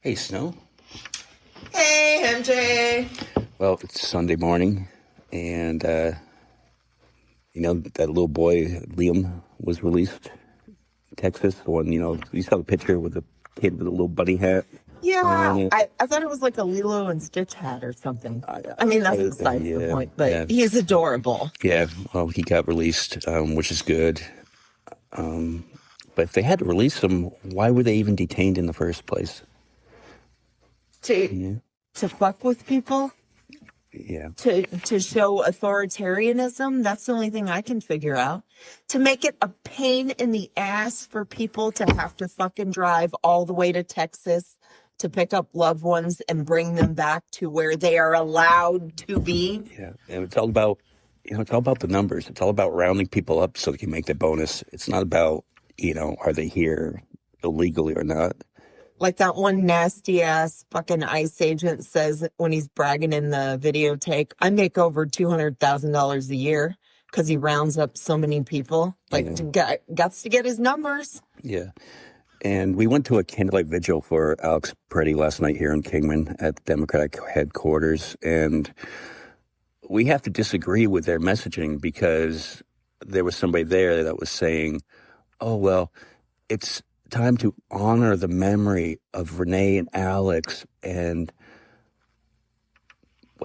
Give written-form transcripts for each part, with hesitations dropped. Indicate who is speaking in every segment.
Speaker 1: Hey, Snow.
Speaker 2: Hey, MJ.
Speaker 1: Well, it's Sunday morning, and that little boy Liam was released in Texas. The one, you saw the picture with the kid with a little bunny hat.
Speaker 2: Yeah, I thought it was like a Lilo and Stitch hat or something. I mean, that's besides the point, but he's adorable.
Speaker 1: Yeah, well, he got released, which is good. But if they had to release him, why were they even detained in the first place?
Speaker 2: To fuck with people?
Speaker 1: Yeah.
Speaker 2: To show authoritarianism? That's the only thing I can figure out. To make it a pain in the ass for people to have to fucking drive all the way to Texas to pick up loved ones and bring them back to where they are allowed to be.
Speaker 1: Yeah, and it's all about, it's all about the numbers. It's all about rounding people up so they can make the bonus. It's not about, are they here illegally or not?
Speaker 2: Like that one nasty ass fucking ICE agent says when he's bragging in the videotape, I make over $200,000 a year because he rounds up so many people. Like, guts to get his numbers.
Speaker 1: Yeah. And we went to a candlelight vigil for Alex Peretti last night here in Kingman at the Democratic headquarters. And we have to disagree with their messaging because there was somebody there that was saying, oh, well, it's time to honor the memory of Renee and Alex. And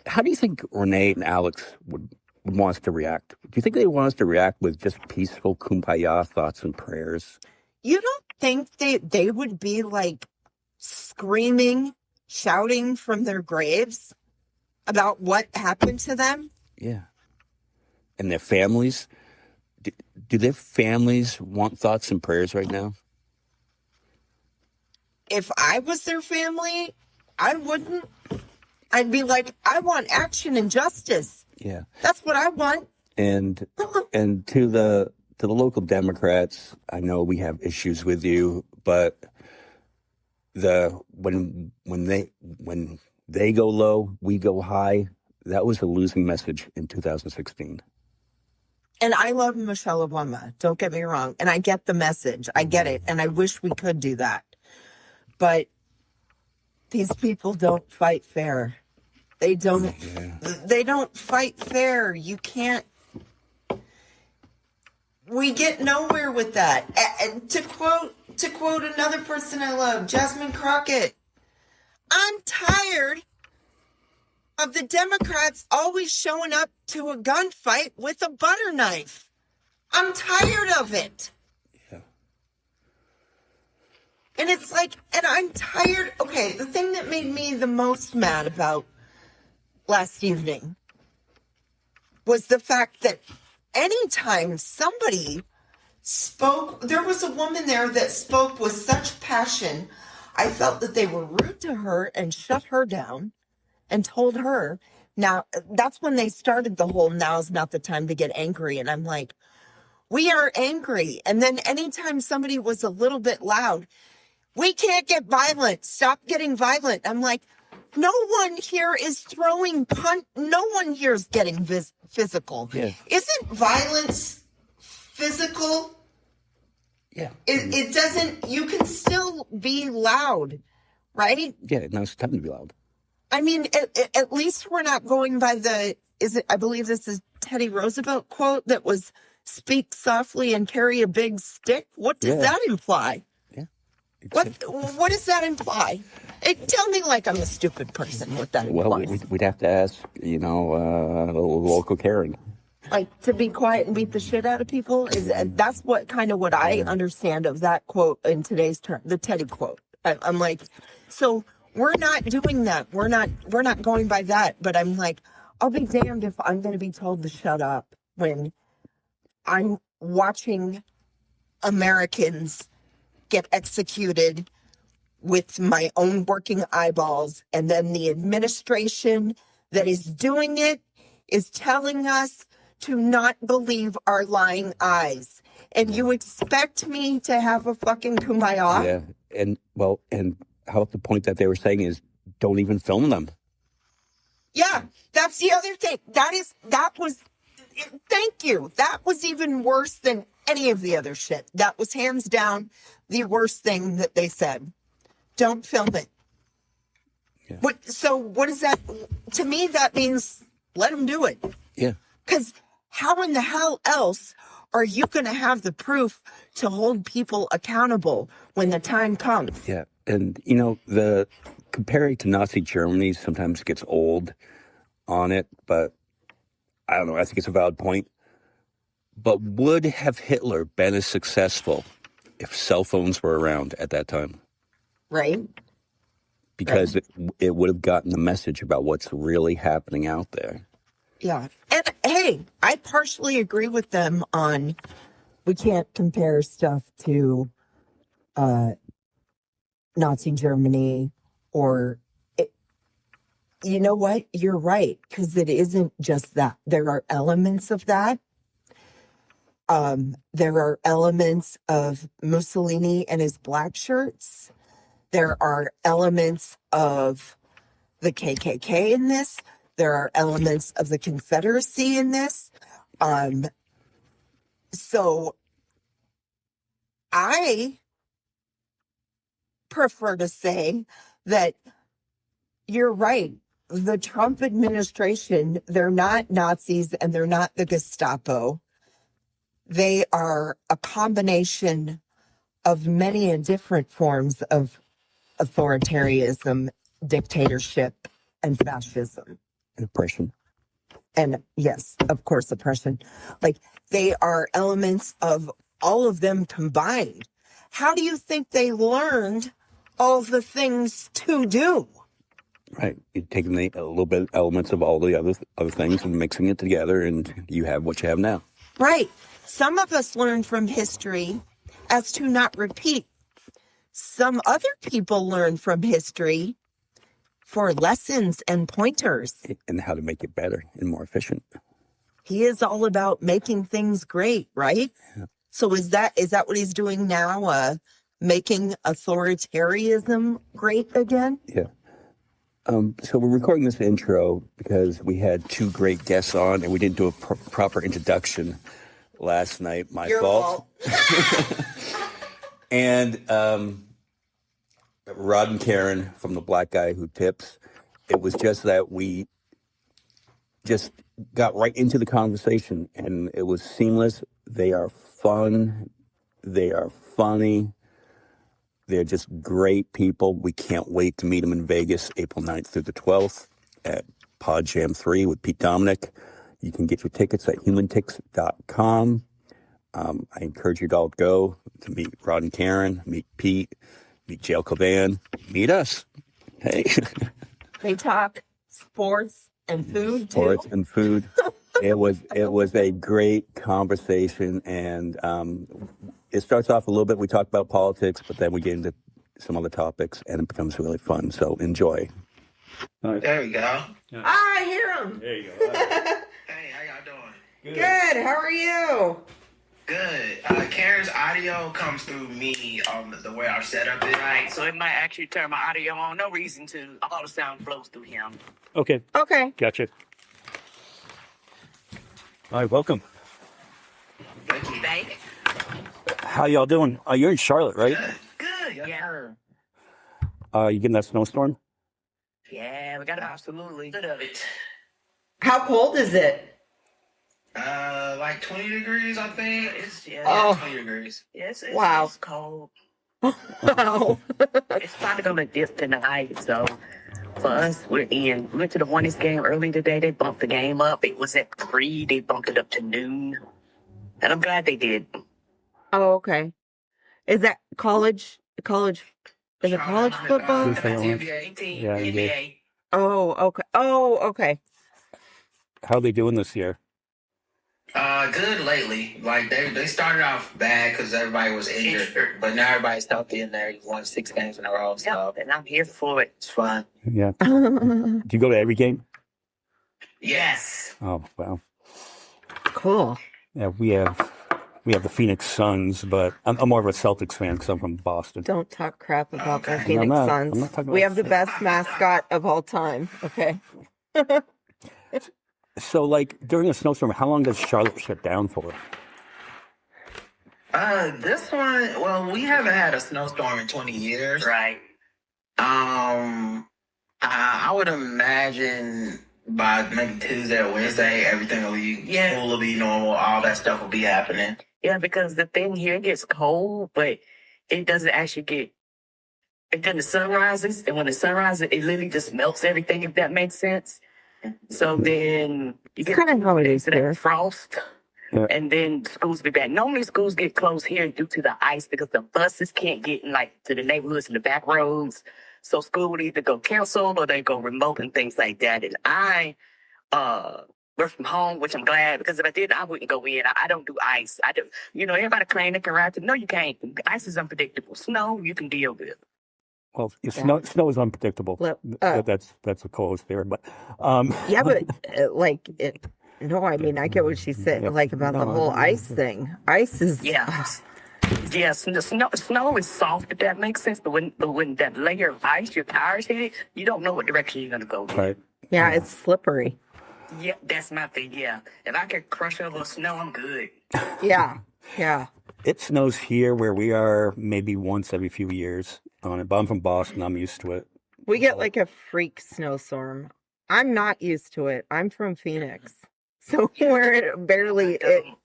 Speaker 1: how do you think Renee and Alex would want us to react? Do you think they want us to react with just peaceful kumbaya thoughts and prayers?
Speaker 2: You don't think they would be like screaming, shouting from their graves about what happened to them?
Speaker 1: Yeah. And their families? Do their families want thoughts and prayers right now?
Speaker 2: If I was their family, I wouldn't. I'd be like, I want action and justice.
Speaker 1: Yeah.
Speaker 2: That's what I want.
Speaker 1: And to the local Democrats, I know we have issues with you, but when they go low, we go high. That was a losing message in 2016.
Speaker 2: And I love Michelle Obama. Don't get me wrong. And I get the message. I get it. And I wish we could do that. But these people don't fight fair. They don't fight fair. You can't. We get nowhere with that. And to quote another person I love, Jasmine Crockett, I'm tired of the Democrats always showing up to a gunfight with a butter knife. I'm tired of it. And it's like, and I'm tired. Okay, the thing that made me the most mad about last evening was the fact that anytime somebody spoke, there was a woman there that spoke with such passion. I felt that they were rude to her and shut her down and told her. Now, that's when they started the whole now's not the time to get angry. And I'm like, we are angry. And then anytime somebody was a little bit loud, we can't get violent. Stop getting violent. I'm like, no one here is throwing no one here is getting physical.
Speaker 1: Yeah.
Speaker 2: Isn't violence physical?
Speaker 1: Yeah.
Speaker 2: It doesn't, you can still be loud, right?
Speaker 1: Yeah, now it's time to be loud.
Speaker 2: I mean, at least we're not going by I believe this is Teddy Roosevelt quote that was, speak softly and carry a big stick. What does that imply? What does that imply? Tell me like I'm a stupid person what that implies.
Speaker 1: Well, we'd have to ask, the local Karen.
Speaker 2: Like to be quiet and beat the shit out of people? That's what I understand of that quote in today's term, the Teddy quote. I'm like, so we're not doing that. We're not going by that. But I'm like, I'll be damned if I'm going to be told to shut up when I'm watching Americans get executed with my own working eyeballs, and then the administration that is doing it is telling us to not believe our lying eyes. And you expect me to have a fucking kumbaya?
Speaker 1: Yeah, and how about the point that they were saying is don't even film them.
Speaker 2: Yeah, that's the other thing. Thank you. That was even worse than any of the other shit. That was hands down the worst thing that they said. Don't film it.
Speaker 1: Yeah.
Speaker 2: What is that? To me, that means let them do it.
Speaker 1: Yeah.
Speaker 2: Because how in the hell else are you going to have the proof to hold people accountable when the time comes?
Speaker 1: Yeah. And, the comparing to Nazi Germany sometimes gets old on it, but I don't know. I think it's a valid point. But would have Hitler been as successful if cell phones were around at that time?
Speaker 2: Right.
Speaker 1: Because it would have gotten the message about what's really happening out there.
Speaker 2: Yeah. And hey, I partially agree with them on we can't compare stuff to Nazi Germany you know what? You're right, because it isn't just that. There are elements of that. There are elements of Mussolini and his black shirts. There are elements of the KKK in this. There are elements of the Confederacy in this. So I prefer to say that you're right. The Trump administration, they're not Nazis and they're not the Gestapo. They are a combination of many and different forms of authoritarianism, dictatorship, and fascism.
Speaker 1: And oppression.
Speaker 2: And yes, of course, oppression. Like, they are elements of all of them combined. How do you think they learned all the things to do?
Speaker 1: Right. You're taking a little bit elements of all the other things and mixing it together, and you have what you have now.
Speaker 2: Right. Some of us learn from history as to not repeat. Some other people learn from history for lessons and pointers.
Speaker 1: And how to make it better and more efficient.
Speaker 2: He is all about making things great, right?
Speaker 1: Yeah.
Speaker 2: So is that what he's doing now? Making authoritarianism great again?
Speaker 1: Yeah. So we're recording this intro because we had two great guests on and we didn't do a proper introduction last night.
Speaker 2: Your fault.
Speaker 1: And Rod and Karen from The Black Guy Who Tips. It was just that we just got right into the conversation and it was seamless. They are fun. They are funny. They're just great people. We can't wait to meet them in Vegas, April 9th through the 12th at Pod Jam 3 with Pete Dominic. You can get your tickets at humantix.com. I encourage you to all go to meet Rod and Karen, meet Pete, meet Jael Cavan, meet us. Hey.
Speaker 2: They talk sports and food too.
Speaker 1: Sports and food. It was a great conversation, and it starts off a little bit. We talk about politics, but then we get into some other topics, and it becomes really fun. So enjoy.
Speaker 3: There we go.
Speaker 2: Ah, I hear him.
Speaker 1: There you go.
Speaker 3: Hey, how y'all doing?
Speaker 2: Good. How are you?
Speaker 3: Good. Karen's audio comes through me the way our setup is.
Speaker 4: Right, so it might actually turn my audio on. No reason to. All the sound flows through him.
Speaker 1: Okay.
Speaker 2: Okay.
Speaker 1: Gotcha. All right, welcome.
Speaker 3: Thank you.
Speaker 4: Thank
Speaker 1: How y'all doing? You're in Charlotte, right?
Speaker 3: Good.
Speaker 4: Yeah.
Speaker 1: You getting that snowstorm?
Speaker 4: Yeah, we got absolutely good of it.
Speaker 2: How cold is it?
Speaker 3: Like 20 degrees, I think.
Speaker 2: Oh.
Speaker 3: 20 degrees.
Speaker 4: It's
Speaker 2: Wow.
Speaker 4: It's cold.
Speaker 2: Wow.
Speaker 4: It's probably gonna dip tonight. So for us, we went to the Hornets game early today. They bumped the game up. It was at 3. They bumped it up to noon, and I'm glad they did.
Speaker 2: Oh, okay. Is that college? Is it college football?
Speaker 3: NBA.
Speaker 1: Yeah,
Speaker 4: NBA.
Speaker 2: Oh, okay. Oh, okay.
Speaker 1: How are they doing this year?
Speaker 3: Good lately. Like they started off bad because everybody was injured, but now everybody's healthy in there. You've won 6 games in a row, so
Speaker 4: Yep, and I'm here for it.
Speaker 3: it's fun.
Speaker 1: Yeah. Do you go to every game?
Speaker 3: Yes.
Speaker 1: Oh, wow.
Speaker 2: Cool.
Speaker 1: Yeah, we have we have the Phoenix Suns, but I'm more of a Celtics fan because I'm from Boston.
Speaker 2: Don't talk crap about the
Speaker 3: Okay.
Speaker 2: Phoenix
Speaker 1: I'm not
Speaker 2: Suns.
Speaker 1: talking
Speaker 2: We
Speaker 1: about
Speaker 2: have the best mascot of all time. Okay.
Speaker 1: So, like, during a snowstorm, how long does Charlotte shut down for?
Speaker 3: This one, well, we haven't had a snowstorm in 20 years.
Speaker 4: Right.
Speaker 3: I would imagine by maybe Tuesday or Wednesday, everything will be, school will be normal, all that stuff will be happening.
Speaker 4: Yeah, because the thing here gets cold, but it doesn't actually get. And then the sun rises, and when the sun rises, it literally just melts everything. If that makes sense. So then you get
Speaker 2: Kind of how it is
Speaker 4: to that
Speaker 2: here.
Speaker 4: frost,
Speaker 1: Yeah.
Speaker 4: and then schools be back. Normally, schools get closed here due to the ice because the buses can't get in, like, to the neighborhoods and the back roads. So school would either go canceled or they go remote and things like that. And I work from home, which I'm glad, because if I did, I wouldn't go in. I don't do ice. I do. Everybody claim they can ride. No, you can't. Ice is unpredictable. Snow you can deal with.
Speaker 1: Well, snow is unpredictable. That's the cause there, but
Speaker 2: Yeah, but no, I mean, I get what she said,
Speaker 1: Yeah.
Speaker 2: like about the
Speaker 1: No,
Speaker 2: whole
Speaker 1: I-
Speaker 2: ice thing. Ice is,
Speaker 4: Yeah. Yes, the snow is soft, if that makes sense. But when that layer of ice, your tires hit it, you don't know what direction you're gonna go.
Speaker 1: right.
Speaker 2: yeah, it's slippery.
Speaker 4: Yeah, that's my thing. Yeah, if I can crush a little snow, I'm good.
Speaker 2: Yeah, yeah.
Speaker 1: It snows here where we are maybe once every few years on it, but I'm from Boston. I'm used to it.
Speaker 2: We get like a freak snowstorm. I'm not used to it. I'm from Phoenix. So we're barely,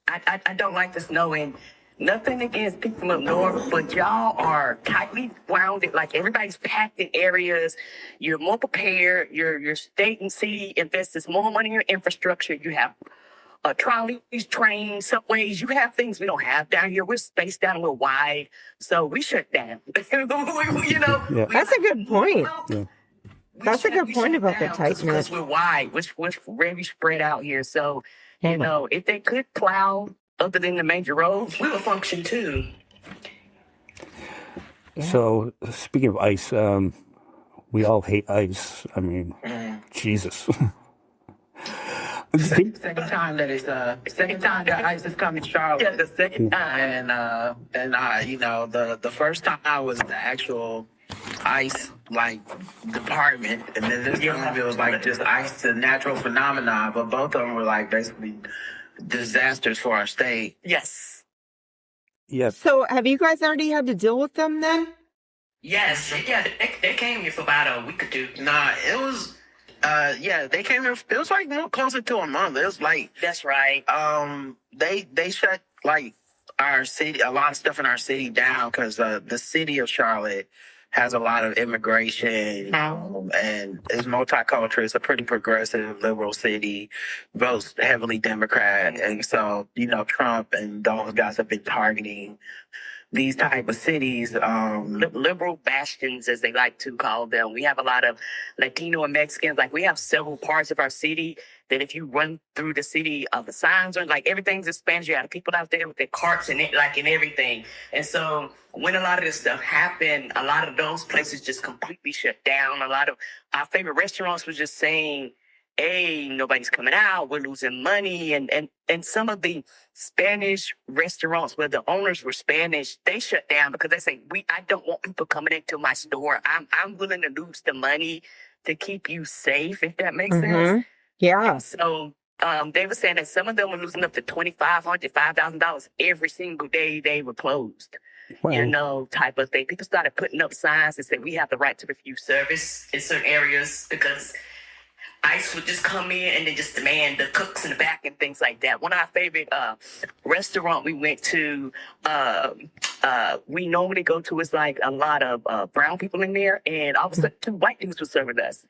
Speaker 4: I don't like the snow, and nothing against people from up north, but y'all are tightly wounded. Like everybody's packed in areas. You're more prepared. Your state and city invests more money in your infrastructure. You have trolleys, trains, subways. You have things we don't have down here. We're spaced out a little wide, so we shut down.
Speaker 1: Yeah.
Speaker 2: that's a good point.
Speaker 1: Yeah.
Speaker 2: That's a good point about the
Speaker 4: tightness.
Speaker 2: tightness.
Speaker 4: Because we're wide, we're very spread out here. So, if they could plow other than the major roads, we would function too.
Speaker 1: So, speaking of ice, we all hate ice. I mean, Jesus.
Speaker 3: Second time that ice has come in Charlotte.
Speaker 4: Yeah, the second time.
Speaker 3: The first time I was the actual ice department, and then this time it was like just ice, the natural phenomenon. But both of them were like basically disasters for our state.
Speaker 4: Yes.
Speaker 1: Yes.
Speaker 2: So have you guys already had to deal with them then?
Speaker 4: Yes. Yeah, they came here for about a week or two.
Speaker 3: Nah, it was. They came here. It was like closer to a month. It was like
Speaker 4: That's right.
Speaker 3: they shut like our city, a lot of stuff in our city down because the city of Charlotte has a lot of immigration and is multicultural. It's a pretty progressive liberal city, votes heavily Democrat, and so Trump and those guys have been targeting these type of cities.
Speaker 4: Liberal bastions, as they like to call them. We have a lot of Latino and Mexicans. Like, we have several parts of our city that if you run through the city, the signs are like everything's in Spanish. You got people out there with their carts and and everything. And so when a lot of this stuff happened, a lot of those places just completely shut down. A lot of our favorite restaurants was just saying, hey, nobody's coming out, we're losing money. And some of the Spanish restaurants where the owners were Spanish, they shut down because they say, I don't want people coming into my store. I'm willing to lose the money to keep you safe, if that makes sense.
Speaker 2: Yeah.
Speaker 4: So they were saying that some of them were losing up to $2,500, $5,000 every single day they were closed.
Speaker 1: Wow.
Speaker 4: Type of thing. People started putting up signs that said we have the right to refuse service in certain areas because ICE would just come in and then just demand the cooks in the back and things like that. One of our favorite restaurant we went to, we normally go to, is like a lot of brown people in there, and all of a sudden 2 white dudes were serving us.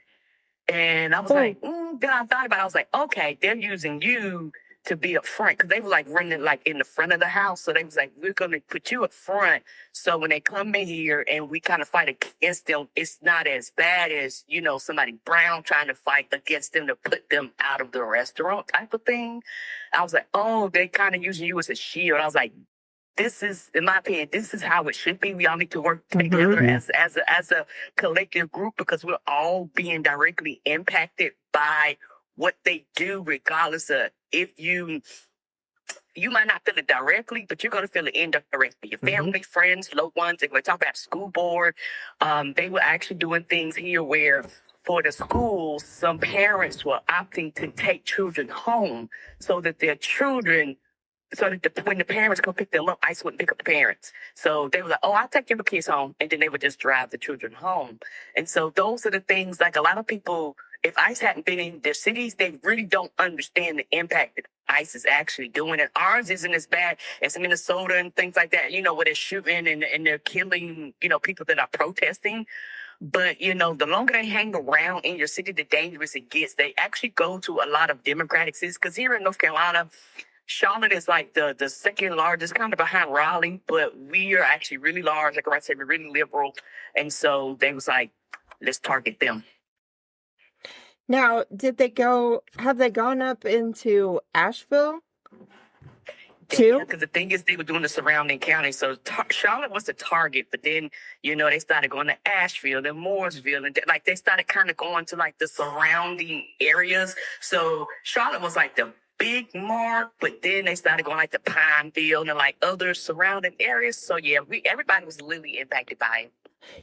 Speaker 4: And I was like, then I thought about it. I was like, okay, they're using you to be up front because they were like running like in the front of the house. So they was like, we're going to put you up front. So when they come in here and we kind of fight against them, it's not as bad as, somebody brown trying to fight against them to put them out of the restaurant type of thing. I was like, oh, they kind of using you as a shield. I was like, this is, in my opinion, this is how it should be. We all need to work together as a collective group because we're all being directly impacted by what they do, regardless of if you you might not feel it directly, but you're going to feel it indirectly. Your family, friends, loved ones, they're going to talk about school board. They were actually doing things here where for the schools, some parents were opting to take children home so that their children, so that when the parents come pick them up, ICE wouldn't pick up the parents. So they were like, oh, I'll take your kids home. And then they would just drive the children home. And so those are the things, like a lot of people, if ICE hadn't been in their cities, they really don't understand the impact that ICE is actually doing. And ours isn't as bad as Minnesota and things like that, where they're shooting and they're killing, people that are protesting. But, the longer they hang around in your city, the dangerous it gets. They actually go to a lot of Democratic cities. Because here in North Carolina, Charlotte is like the second largest, kind of behind Raleigh. But we are actually really large. Like I said, we're really liberal. And so they was like, let's target them.
Speaker 2: Now, have they gone up into Asheville too?
Speaker 4: Because the thing is, they were doing the surrounding counties. So Charlotte was the target, but then, they started going to Asheville and Mooresville. And they started kind of going to like the surrounding areas. So Charlotte was like the big mark, but then they started going like to Pineville and like other surrounding areas. So yeah, everybody was literally impacted by it.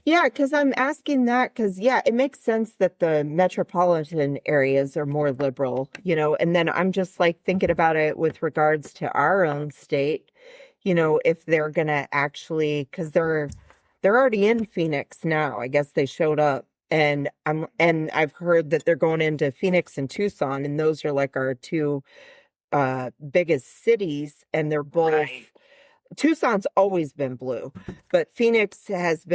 Speaker 2: Yeah, because I'm asking that because, it makes sense that the metropolitan areas are more liberal, and then I'm just like thinking about it with regards to our own state, if they're going to actually, because they're already in Phoenix now. I guess they showed up and I've heard that they're going into Phoenix and Tucson, and those are like our two biggest cities, and they're both. Right. Tucson's always been blue, but Phoenix has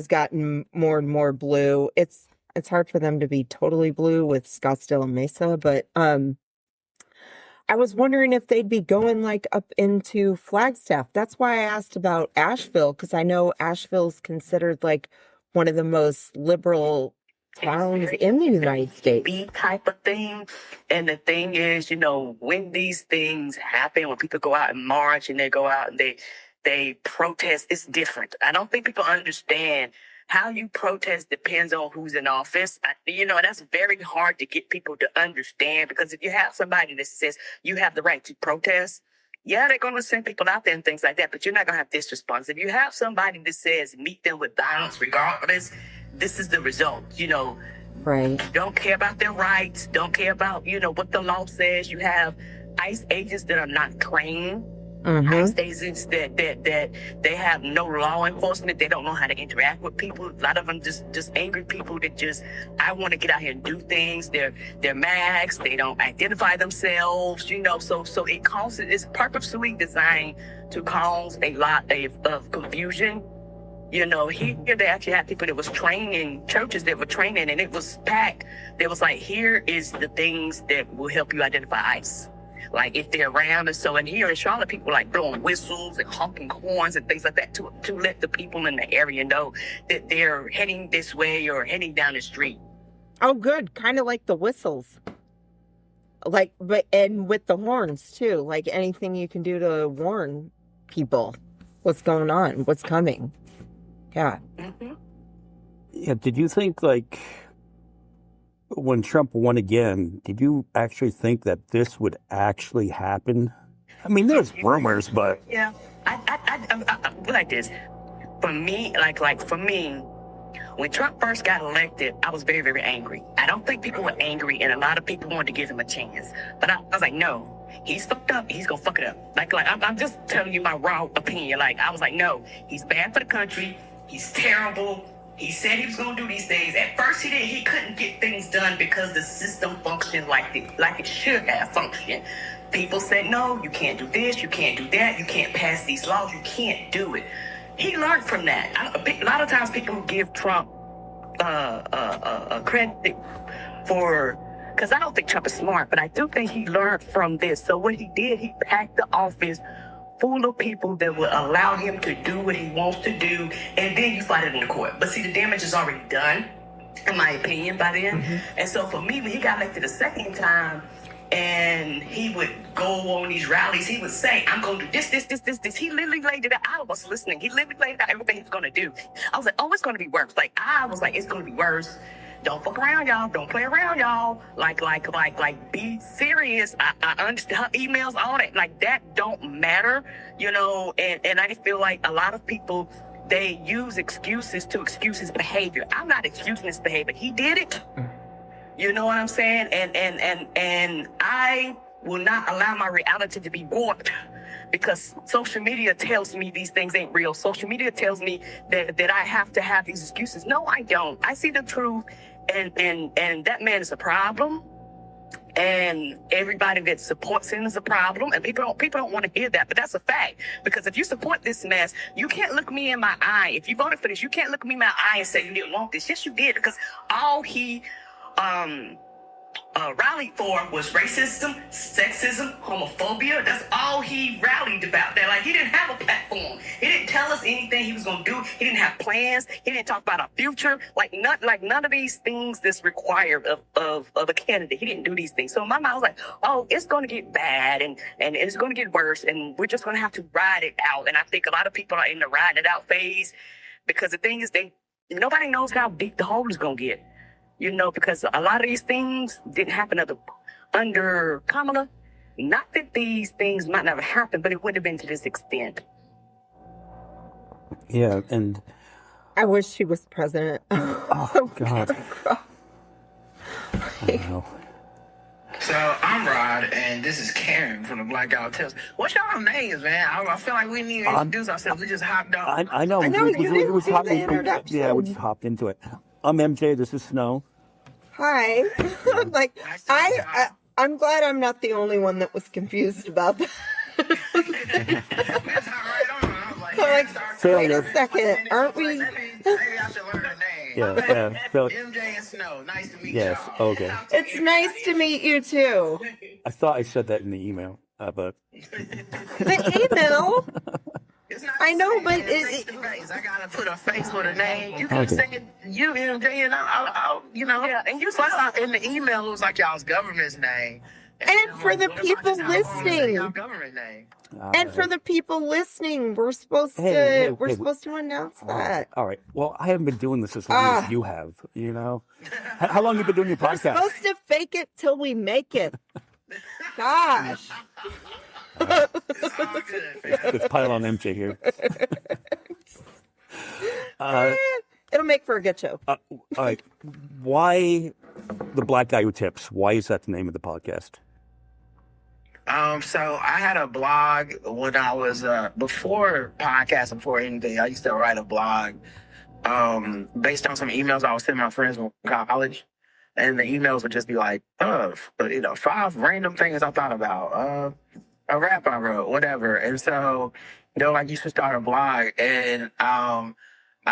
Speaker 2: gotten more and more blue. It's hard for them to be totally blue with Scottsdale and Mesa, but I was wondering if they'd be going like up into Flagstaff. That's why I asked about Asheville, because I know Asheville's considered like one of the most liberal towns in the United States.
Speaker 4: B type of thing. And the thing is, when these things happen, when people go out and march and they go out and they protest, it's different. I don't think people understand how you protest depends on who's in office. And that's very hard to get people to understand, because if you have somebody that says you have the right to protest, yeah, they're going to send people out there and things like that, but you're not going to have this response. If you have somebody that says meet them with violence regardless, this is the result,
Speaker 2: Right.
Speaker 4: Don't care about their rights. Don't care about, what the law says. You have ICE agents that are not trained. ICE agents that they have no law enforcement. They don't know how to interact with people. A lot of them just angry people that I want to get out here and do things. They're mags. They don't identify themselves, so it's purposely designed to cause a lot of confusion. Here they actually had people that was training, churches that were training, and it was packed. They was like, here is the things that will help you identify ICE. Like if they're around. And so in here in Charlotte, people were like blowing whistles and honking horns and things like that to let the people in the area know that they're heading this way or heading down the street.
Speaker 2: Oh, good. Kind of like the whistles. And with the horns too, like anything you can do to warn people what's going on, what's coming. Yeah.
Speaker 1: Yeah. Did you think, like, when Trump won again, did you actually think that this would actually happen? I mean, there's rumors, but
Speaker 4: yeah, I like this. For me, for me, when Trump first got elected, I was very, very angry. I don't think people were angry, and a lot of people wanted to give him a chance. But I was like, no, he's fucked up. He's gonna fuck it up. I'm just telling you my raw opinion. I was like, no, he's bad for the country. He's terrible. He said he was going to do these things. At first, he couldn't get things done because the system functioned like it should have functioned. People said, no, you can't do this, you can't do that, you can't pass these laws, you can't do it. He learned from that. A lot of times people give Trump credit for, because I don't think Trump is smart, but I do think he learned from this. So what he did, he packed the office full of people that will allow him to do what he wants to do, and then you fight it in the court. But see, the damage is already done, in my opinion, by then. And so for me, when he got elected a second time, and he would go on these rallies, he would say, I'm going to do this. He literally laid it out. I was listening. He literally laid out everything he's going to do. I was like, oh, it's going to be worse. I was like, it's going to be worse. don't fuck around, y'all. Don't play around, y'all. Like, be serious. I understand her emails, all that. Like, that don't matter, you know. And I feel like a lot of people, they use excuses to excuse his behavior. I'm not excusing his behavior. He did it. You know what I'm saying? And I will not allow my reality to be warped because social media tells me these things ain't real. Social media tells me that I have to have these excuses. No, I don't. I see the truth, and that man is a problem. And everybody that supports him is a problem, and people don't want to hear that, but that's a fact. Because if you support this mess, you can't look me in my eye. If you voted for this, you can't look me in my eye and say you didn't want this. Yes, you did, because all he rallied for was racism, sexism, homophobia. That's all he rallied about. That, like, he didn't have a platform. He didn't tell us anything he was gonna do. He didn't have plans. He didn't talk about our future. None of these things that's required of a candidate. He didn't do these things. So in my mind, I was like, oh, it's gonna get bad and it's gonna get worse, and we're just gonna have to ride it out. And I think a lot of people are in the ride it out phase because the thing is, nobody knows how deep the hole is gonna get. You know, because a lot of these things didn't happen under Kamala. Not that these things might never happen, but it wouldn't have been to this extent.
Speaker 1: Yeah, and
Speaker 2: I wish she was president.
Speaker 1: oh God, I know.
Speaker 3: So I'm Rod, and this is Karen from the Blackout Tips. What's y'all names, man? I feel like we need to introduce ourselves. We just hopped on.
Speaker 1: I know.
Speaker 2: I know, you didn't
Speaker 1: was
Speaker 2: do
Speaker 1: hopped
Speaker 2: the introduction.
Speaker 1: Yeah, we just hopped into it. I'm MJ. This is Snow.
Speaker 2: Hi. Like, I'm glad I'm not the only one that was confused about that.
Speaker 3: That's how right on. I was like,
Speaker 2: Like, wait a second, aren't we?
Speaker 3: Maybe I should learn a name.
Speaker 1: Yeah. So,
Speaker 3: MJ and Snow. Nice to meet
Speaker 1: yes.
Speaker 3: y'all.
Speaker 1: Okay.
Speaker 2: It's nice to meet you too.
Speaker 1: I thought I said that in the email, but
Speaker 2: The email.
Speaker 3: It's not
Speaker 2: I know,
Speaker 3: the
Speaker 2: but
Speaker 3: same, man. Face to face. I gotta put a face with a name. You can say you MJ, and I'll you know.
Speaker 4: Yeah, and you
Speaker 3: plus in the email it was like y'all's government's name.
Speaker 2: And for the people listening.
Speaker 3: Y'all government name.
Speaker 2: And for the people listening, we're supposed to
Speaker 1: Hey,
Speaker 2: supposed to announce that.
Speaker 1: all right. Well, I haven't been doing this as long as you have. You know, how long have you been doing your
Speaker 2: We're
Speaker 1: podcast?
Speaker 2: supposed to fake it till we make it. Gosh.
Speaker 3: It's all good.
Speaker 1: Let's pile on MJ here.
Speaker 2: It'll make for a good show.
Speaker 1: All right. Why the Black Guy Who Tips? Why is that the name of the podcast?
Speaker 3: So I had a blog when I was before podcasting, before anything. I used to write a blog based on some emails I was sending my friends from college, and the emails would just be like, 5 random things I thought about, a rap I wrote, whatever. And so they were like, you should start a blog. And I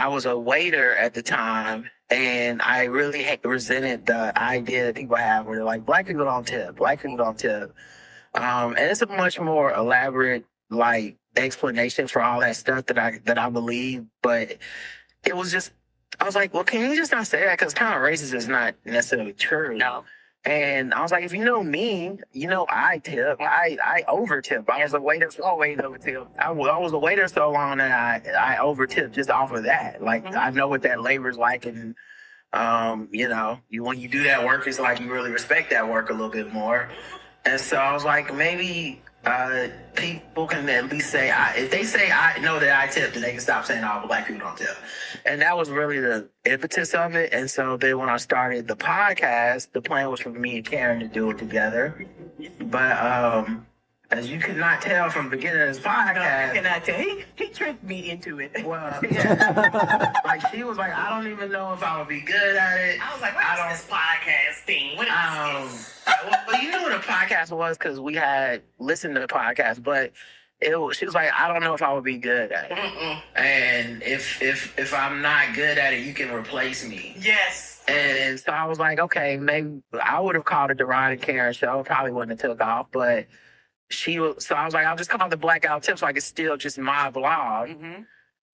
Speaker 3: was a waiter at the time, and I really resented the idea that people have where they're like, black people don't tip, black people don't tip. And it's a much more elaborate, like, explanation for all that stuff that I believe. But it was just, I was like, well, can you just not say that? Because kind of racist is not necessarily true.
Speaker 4: No.
Speaker 3: And I was like, if you know me, you know I tip. I over tip. I was a waiter, always over tip. I was a waiter so long that I over tip just off of that. Like, I know what that labor's like, and when you do that work, it's like you really respect that work a little bit more. And so I was like, maybe people can at least say, if they say I know that I tip, then they can stop saying all black people don't tip. And that was really the impetus of it. And so then when I started the podcast, the plan was for me and Karen to do it together. But as you could not tell from the beginning of this podcast,
Speaker 4: And I tell you, he tricked me into it.
Speaker 3: well, yeah, like she was like, I don't even know if I would be good at it.
Speaker 4: I was like, what is this podcast thing? What is this?
Speaker 3: Well, you knew what a podcast was because we had listened to the podcast, but she was like, I don't know if I would be good at it. And if I'm not good at it, you can replace me.
Speaker 4: Yes.
Speaker 3: And so I was like, okay, maybe I would have called it the Rod and Karen Show. Probably wouldn't have took off, but so I was like, I'll just call it the Blackout Tips, like it's still just my blog.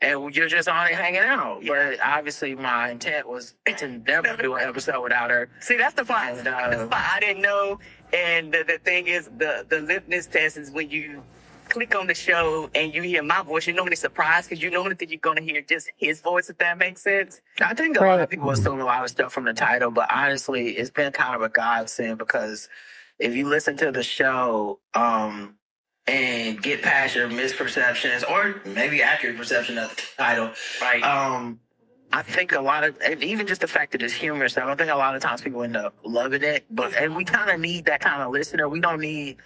Speaker 3: And you're just on it hanging out.
Speaker 4: Yeah.
Speaker 3: But obviously my intent was to never do an episode without her.
Speaker 4: See, that's the part.
Speaker 3: And,
Speaker 4: That's the part I didn't know. And the thing is, the litmus test is when you click on the show and you hear my voice, you're normally surprised because you normally think you're going to hear just his voice, if that makes sense.
Speaker 3: I think a lot of people assume a lot of stuff from the title, but honestly, it's been kind of a godsend because if you listen to the show, and get past your misperceptions or maybe accurate perception of the title,
Speaker 4: Right.
Speaker 3: I think a lot of, and even just the fact that it's humorous, I don't think a lot of times people end up loving it, and we kind of need that kind of listener. We don't need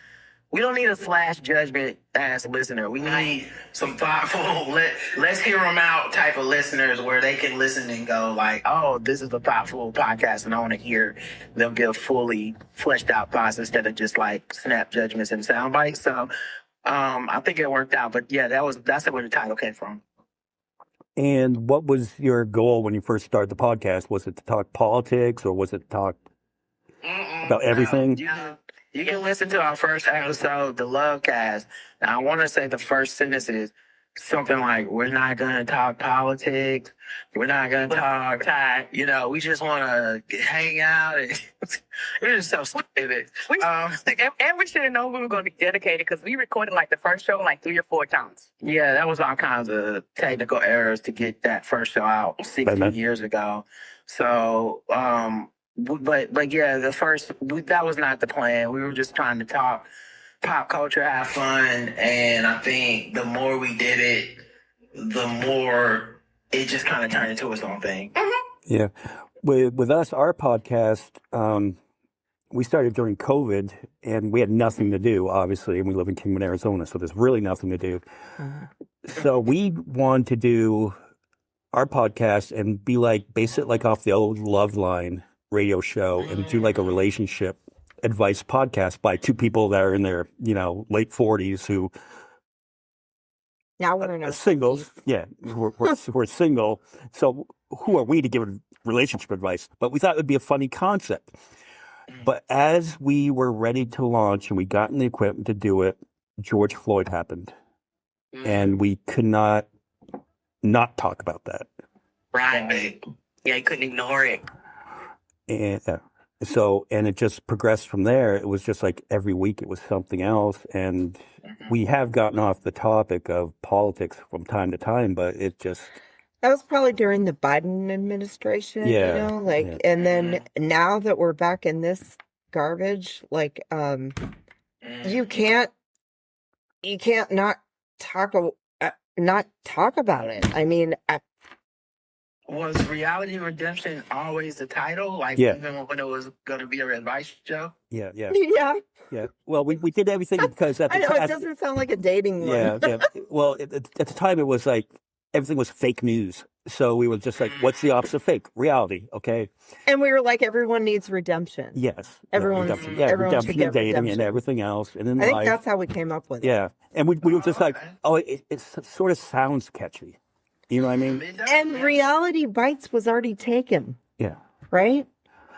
Speaker 3: a flash judgment as listener. We need some thoughtful, let's hear them out type of listeners where they can listen and go like, oh, this is a thoughtful podcast, and I want to hear them give fully fleshed out thoughts instead of just like snap judgments and sound bites. So I think it worked out. But yeah, that's where the title came from.
Speaker 1: And what was your goal when you first started the podcast? Was it to talk politics or was it to talk about everything?
Speaker 3: You can listen to our first episode, the Love Cast. Now, I want to say the first sentence is something like, we're not going to talk politics. We're not going to talk, we just want to hang out. It was just so stupid.
Speaker 4: And we should have known we were going to be dedicated because we recorded like the first show like 3 or 4 times.
Speaker 3: Yeah, that was all kinds of technical errors to get that first show out 16 years ago. So, but yeah, that was not the plan. We were just trying to talk pop culture, have fun, and I think the more we did it, the more it just kind of turned into its own thing.
Speaker 1: Yeah. With us, our podcast, we started during COVID and we had nothing to do, obviously, and we live in Kingman, Arizona, so there's really nothing to do. So we wanted to do our podcast and be like, base it like off the old Loveline radio show and do like a relationship advice podcast by 2 people that are in their, late 40s who
Speaker 2: Now we're in our
Speaker 1: singles. Yeah, we're single. So who are we to give relationship advice? But we thought it would be a funny concept. But as we were ready to launch and we got in the equipment to do it, George Floyd happened. And we could not talk about that.
Speaker 4: Right. Yeah, you couldn't ignore it.
Speaker 1: And and it just progressed from there. It was just like every week it was something else. And we have gotten off the topic of politics from time to time, but it just...
Speaker 2: That was probably during the Biden administration,
Speaker 1: Yeah,
Speaker 2: and then now that we're back in this garbage, you can't not talk about it. I mean,
Speaker 3: Was Reality Redemption always the title? Like,
Speaker 1: Yeah.
Speaker 3: even when it was going to be an advice show?
Speaker 1: Yeah.
Speaker 2: yeah,
Speaker 1: Well, we did everything because at
Speaker 2: I
Speaker 1: the
Speaker 2: know it
Speaker 1: time...
Speaker 2: doesn't sound like a dating one.
Speaker 1: Yeah. Well, at the time it was like, everything was fake news. So we were just like, what's the opposite of fake? Reality, okay?
Speaker 2: And we were like, everyone needs redemption.
Speaker 1: Yes.
Speaker 2: Everyone
Speaker 1: redemption.
Speaker 2: should
Speaker 1: Redemption in
Speaker 2: get
Speaker 1: dating
Speaker 2: redemption.
Speaker 1: and everything else. And in
Speaker 2: I think
Speaker 1: life.
Speaker 2: that's how we came up with it.
Speaker 1: Yeah. And we were just like, oh, it sort of sounds catchy. You know what I mean?
Speaker 3: It does,
Speaker 2: And
Speaker 3: yeah.
Speaker 2: Reality Bites was already taken,
Speaker 1: Yeah.
Speaker 2: right?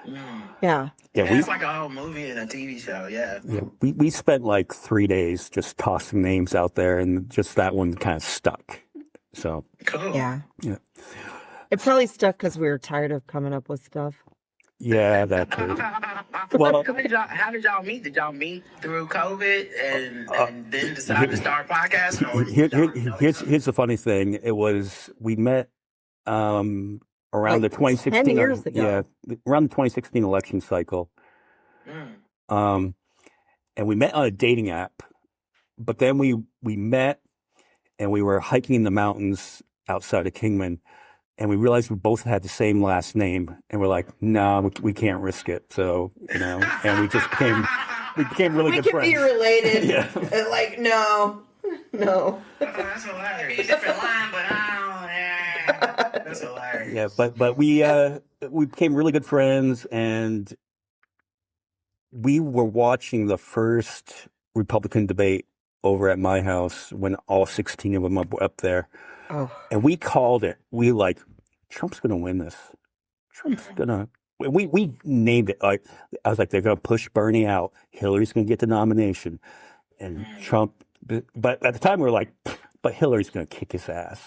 Speaker 3: Mm.
Speaker 2: Yeah.
Speaker 1: Yeah,
Speaker 3: Yeah, it's like a whole movie and a TV show, yeah.
Speaker 1: we spent like 3 days just tossing names out there and just that one kind of stuck. So,
Speaker 3: Cool.
Speaker 2: Yeah.
Speaker 1: Yeah.
Speaker 2: It probably stuck because we were tired of coming up with stuff.
Speaker 1: yeah, that too. Well-
Speaker 3: How did y'all meet? Did y'all meet through COVID and then decide to start podcasting? Or did y'all
Speaker 1: Here's the funny thing. It was, we met around
Speaker 2: Like
Speaker 1: the 2016
Speaker 2: 10 years ago.
Speaker 1: around the 2016 election cycle.
Speaker 3: Mm.
Speaker 1: And we met on a dating app, but then we met and we were hiking in the mountains outside of Kingman, and we realized we both had the same last name, and we're like, no, we can't risk it. So, and we just became really
Speaker 2: We
Speaker 1: good
Speaker 2: can
Speaker 1: friends.
Speaker 2: be related.
Speaker 1: Yeah.
Speaker 2: And like, no.
Speaker 3: Oh, that's hilarious.
Speaker 4: Different line, but
Speaker 3: That's hilarious.
Speaker 1: Yeah, but we became really good friends, and we were watching the first Republican debate over at my house when all 16 of them were up there.
Speaker 2: Oh.
Speaker 1: And we called it. We like, Trump's going to win this. Trump's going to. We named it. Like, I was like, they're going to push Bernie out. Hillary's going to get the nomination. And Trump. But at the time, we were like, but Hillary's going to kick his ass.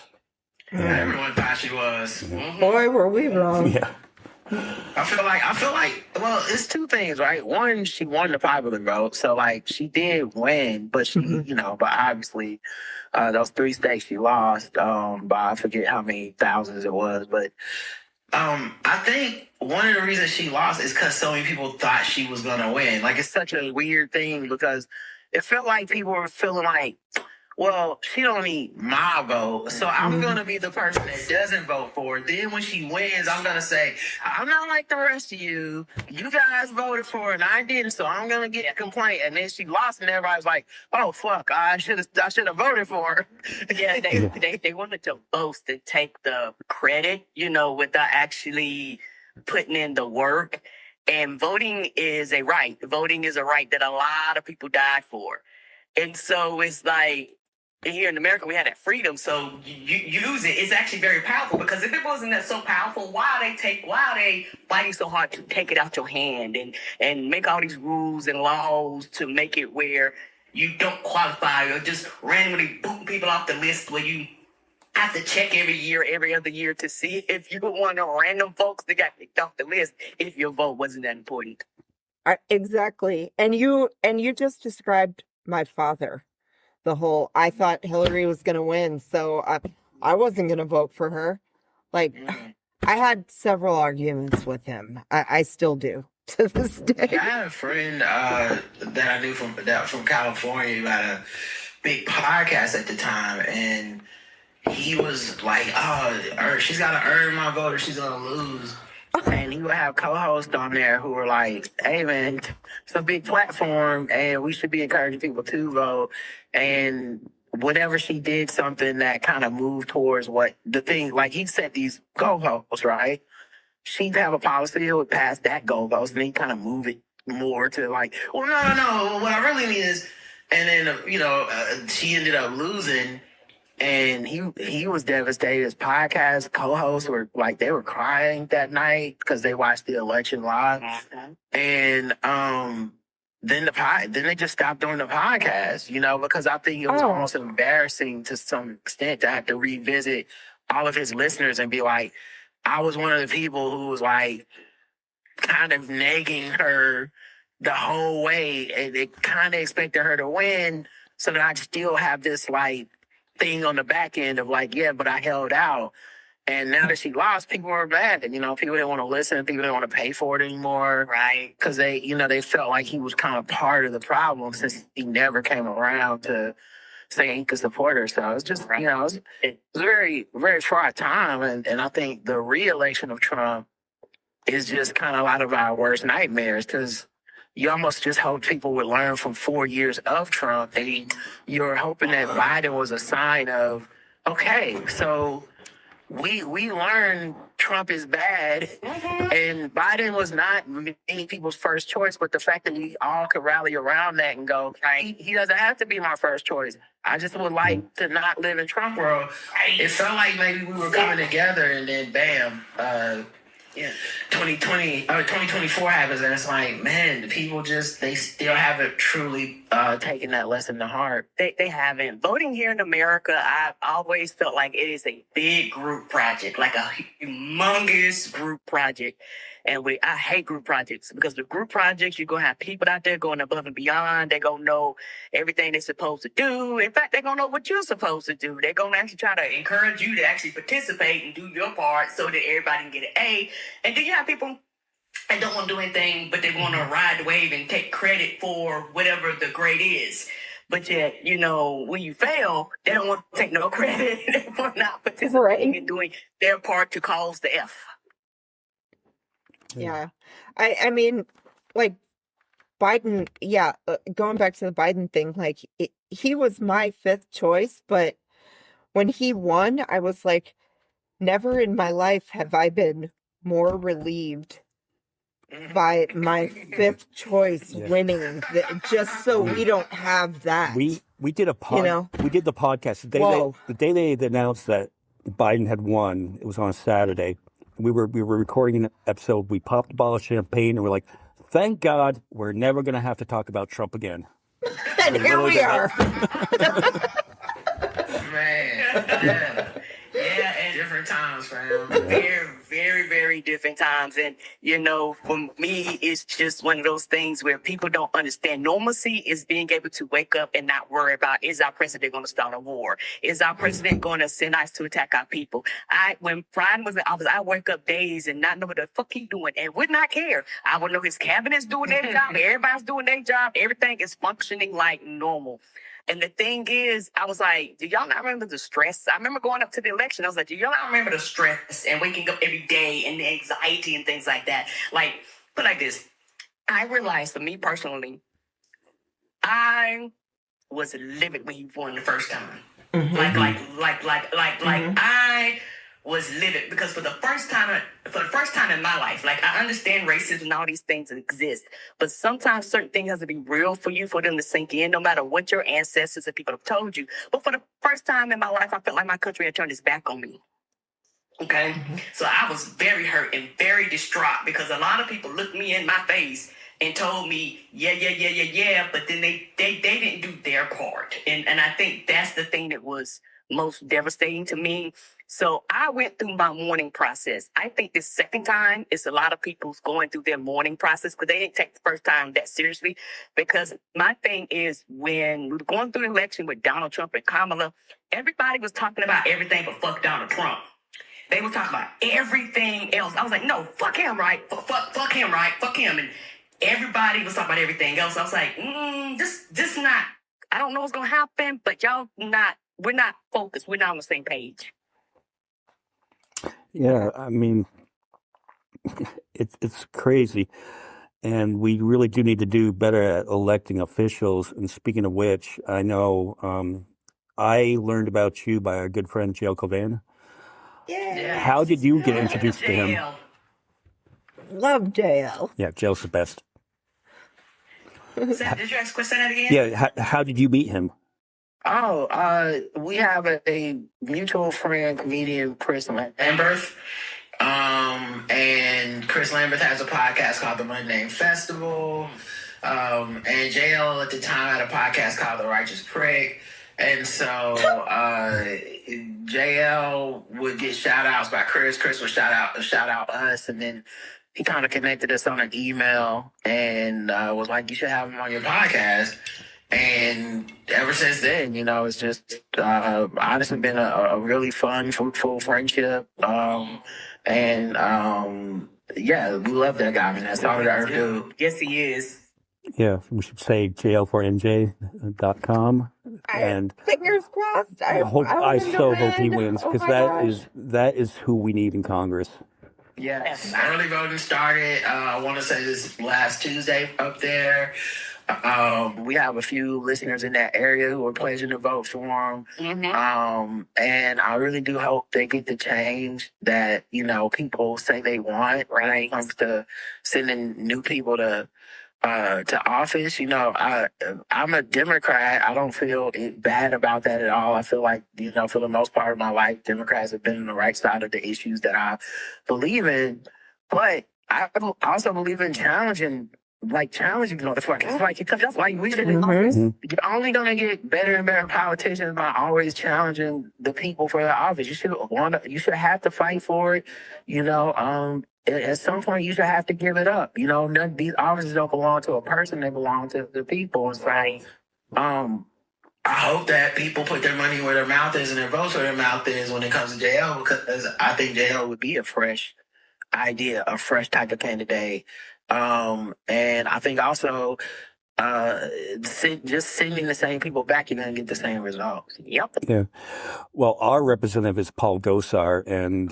Speaker 1: And,
Speaker 3: Everyone thought she was.
Speaker 2: Boy, were we wrong.
Speaker 1: yeah.
Speaker 3: I feel like, well, it's two things, right? One, she won the popular vote, so like she did win, but she,
Speaker 2: Mhm.
Speaker 3: but obviously, those three states she lost, by I forget how many thousands it was, but I think one of the reasons she lost is because so many people thought she was gonna win. Like it's such a weird thing because it felt like people were feeling like, well, she don't need my vote, so I'm gonna be the person that doesn't vote for her. Then when she wins, I'm gonna say, I'm not like the rest of you. You guys voted for her and I didn't, so I'm gonna get a complaint. And then she lost, and everybody's like, oh fuck, I should have voted for her.
Speaker 4: Yeah, they wanted to boast and take the credit, without actually putting in the work. And voting is a right. Voting is a right that a lot of people died for. And so it's like here in America we had that freedom, so you use it. It's actually very powerful because if it wasn't that so powerful, why are they fighting so hard to take it out your hand and make all these rules and laws to make it where you don't qualify or just randomly boot people off the list where you have to check every other year to see if you were one of the random folks that got kicked off the list if your vote wasn't that important.
Speaker 2: Exactly. And you just described my father. The whole, I thought Hillary was going to win, so I wasn't going to vote for her. Like, I had several arguments with him. I still do to this day.
Speaker 3: I had a friend that I knew from California who had a big podcast at the time, and he was like, "Oh, she's got to earn my vote, or she's gonna lose." And he would have co-hosts on there who were like, "Hey man, it's a big platform, and we should be encouraging people to vote." And whenever she did something that kind of moved towards what the thing, like he set these goalposts, right? She'd have a policy that would pass that goalpost, and then kind of move it more to like, well, no. What I really mean is, and then she ended up losing. And he was devastated. His podcast co-hosts were like, they were crying that night because they watched the election live. And then they just stopped doing the podcast, because I think it was almost embarrassing to some extent to have to revisit all of his listeners and be like, I was one of the people who was like kind of nagging her the whole way, and they kind of expected her to win, so that I still have this like thing on the back end of like, yeah, but I held out. And now that she lost, people were mad. And, people didn't want to listen. People didn't want to pay for it anymore.
Speaker 4: Right.
Speaker 3: Because they felt like he was kind of part of the problem since he never came around to say he could support her. So it's just, it was very, very fraught time. And I think the re-election of Trump is just kind of a lot of our worst nightmares because you almost just hope people would learn from 4 years of Trump. And you're hoping that Biden was a sign of, okay, so we learned Trump is bad, and Biden was not many people's first choice. But the fact that we all could rally around that and go, he doesn't have to be my first choice. I just would like to not live in Trump world. It felt like maybe we were coming together, and then bam. 2024 happens, and it's like, man, the people they still haven't truly taken that lesson to heart.
Speaker 4: They haven't. Voting here in America, I've always felt like it is a big group project, like a humongous group project. And I hate group projects because the group projects, you're going to have people out there going above and beyond. They're going to know everything they're supposed to do. In fact, they're going to know what you're supposed to do. They're going to actually try to encourage you to actually participate and do your part so that everybody can get an A. And then you have people that don't want to do anything, but they want to ride the wave and take credit for whatever the grade is. But yet, when you fail, they don't want to take no credit for not participating and doing their part to cause the F.
Speaker 2: Yeah. I mean, like, Biden, going back to the Biden thing, like, he was my fifth choice, but when he won, I was like, never in my life have I been more relieved by my fifth choice winning, just so we don't have that.
Speaker 1: We did we did the podcast the day they announced that Biden had won. It was on a Saturday. We were recording an episode. We popped a bottle of champagne and we're like, thank God we're never going to have to talk about Trump again.
Speaker 2: And here we are.
Speaker 3: Man. Yeah, and different times, fam.
Speaker 4: very, very different times. And, you know, for me, it's just one of those things where people don't understand. Normalcy is being able to wake up and not worry about, is our president going to start a war? Is our president going to send ICE to attack our people? When Brian was in office, I wake up days and not know what the fuck he's doing and would not care. I would know his cabinet's doing their job. Everybody's doing their job. Everything is functioning like normal. And the thing is, I was like, do y'all not remember the stress? I remember going up to the election. I was like, do y'all not remember the stress and waking up every day and the anxiety and things like that? Like, put like this. I realized for me personally, I was livid when he won the first time. I was livid because for the first time in my life, like I understand racism and all these things exist, but sometimes certain things have to be real for you for them to sink in, no matter what your ancestors and people have told you. But for the first time in my life, I felt like my country had turned its back on me. Okay, so I was very hurt and very distraught because a lot of people looked me in my face and told me, yeah, but then they didn't do their part, and I think that's the thing that was most devastating to me. So I went through my mourning process. I think this second time is a lot of people's going through their mourning process because they didn't take the first time that seriously. Because my thing is when we were going through the election with Donald Trump and Kamala, everybody was talking about everything but fuck Donald Trump. They were talking about everything else. I was like, no, fuck him, right? Fuck him, right? Fuck him. And everybody was talking about everything else. I was like, this not, I don't know what's going to happen, but we're not focused. We're not on the same page.
Speaker 1: Yeah, I mean, it's crazy, and we really do need to do better at electing officials. And speaking of which, I know I learned about you by our good friend Jael Covan.
Speaker 2: Yeah.
Speaker 1: How did you get introduced to him?
Speaker 2: Love JL.
Speaker 1: Yeah, Jael's the best.
Speaker 4: Did you ask question that again?
Speaker 1: Yeah, how did you meet him?
Speaker 3: We have a mutual friend, comedian Chris Lambert. And Chris Lambert has a podcast called The Mundane Festival. And JL at the time had a podcast called The Righteous Prick. And so JL would get shout outs by Chris. Chris would shout out us, and then he kind of connected us on an email and was like, you should have him on your podcast. And ever since then, you know, it's just honestly been a really fun, fruitful friendship. Yeah, we love that guy, man. That's all the earth do.
Speaker 4: Yes, he is.
Speaker 1: Yeah, we should say jail4nj.com. And
Speaker 2: Fingers crossed.
Speaker 1: I so hope he wins because that is who we need in Congress.
Speaker 3: Yes. Early voting started, I want to say this last Tuesday up there. We have a few listeners in that area who are pledging to vote for him. Mm-hmm. And I really do hope they get the change that, you know, people say they want, right? When it comes to sending new people to office. You know, I'm a Democrat. I don't feel bad about that at all. I feel like, you know, for the most part of my life, Democrats have been on the right side of the issues that I believe in. But I also believe in challenging motherfuckers. Like, because that's why we should. You're only gonna get better and better politicians by always challenging the people for the office. You should have to fight for it. You know, at some point you should have to give it up. You know, these offices don't belong to a person; they belong to the people. It's like, I hope that people put their money where their mouth is and their votes where their mouth is when it comes to JL, because I think JL would be a fresh idea, a fresh type of candidate. And I think also just sending the same people back, you're going to get the same results. Yep.
Speaker 1: Yeah. Well, our representative is Paul Gosar, and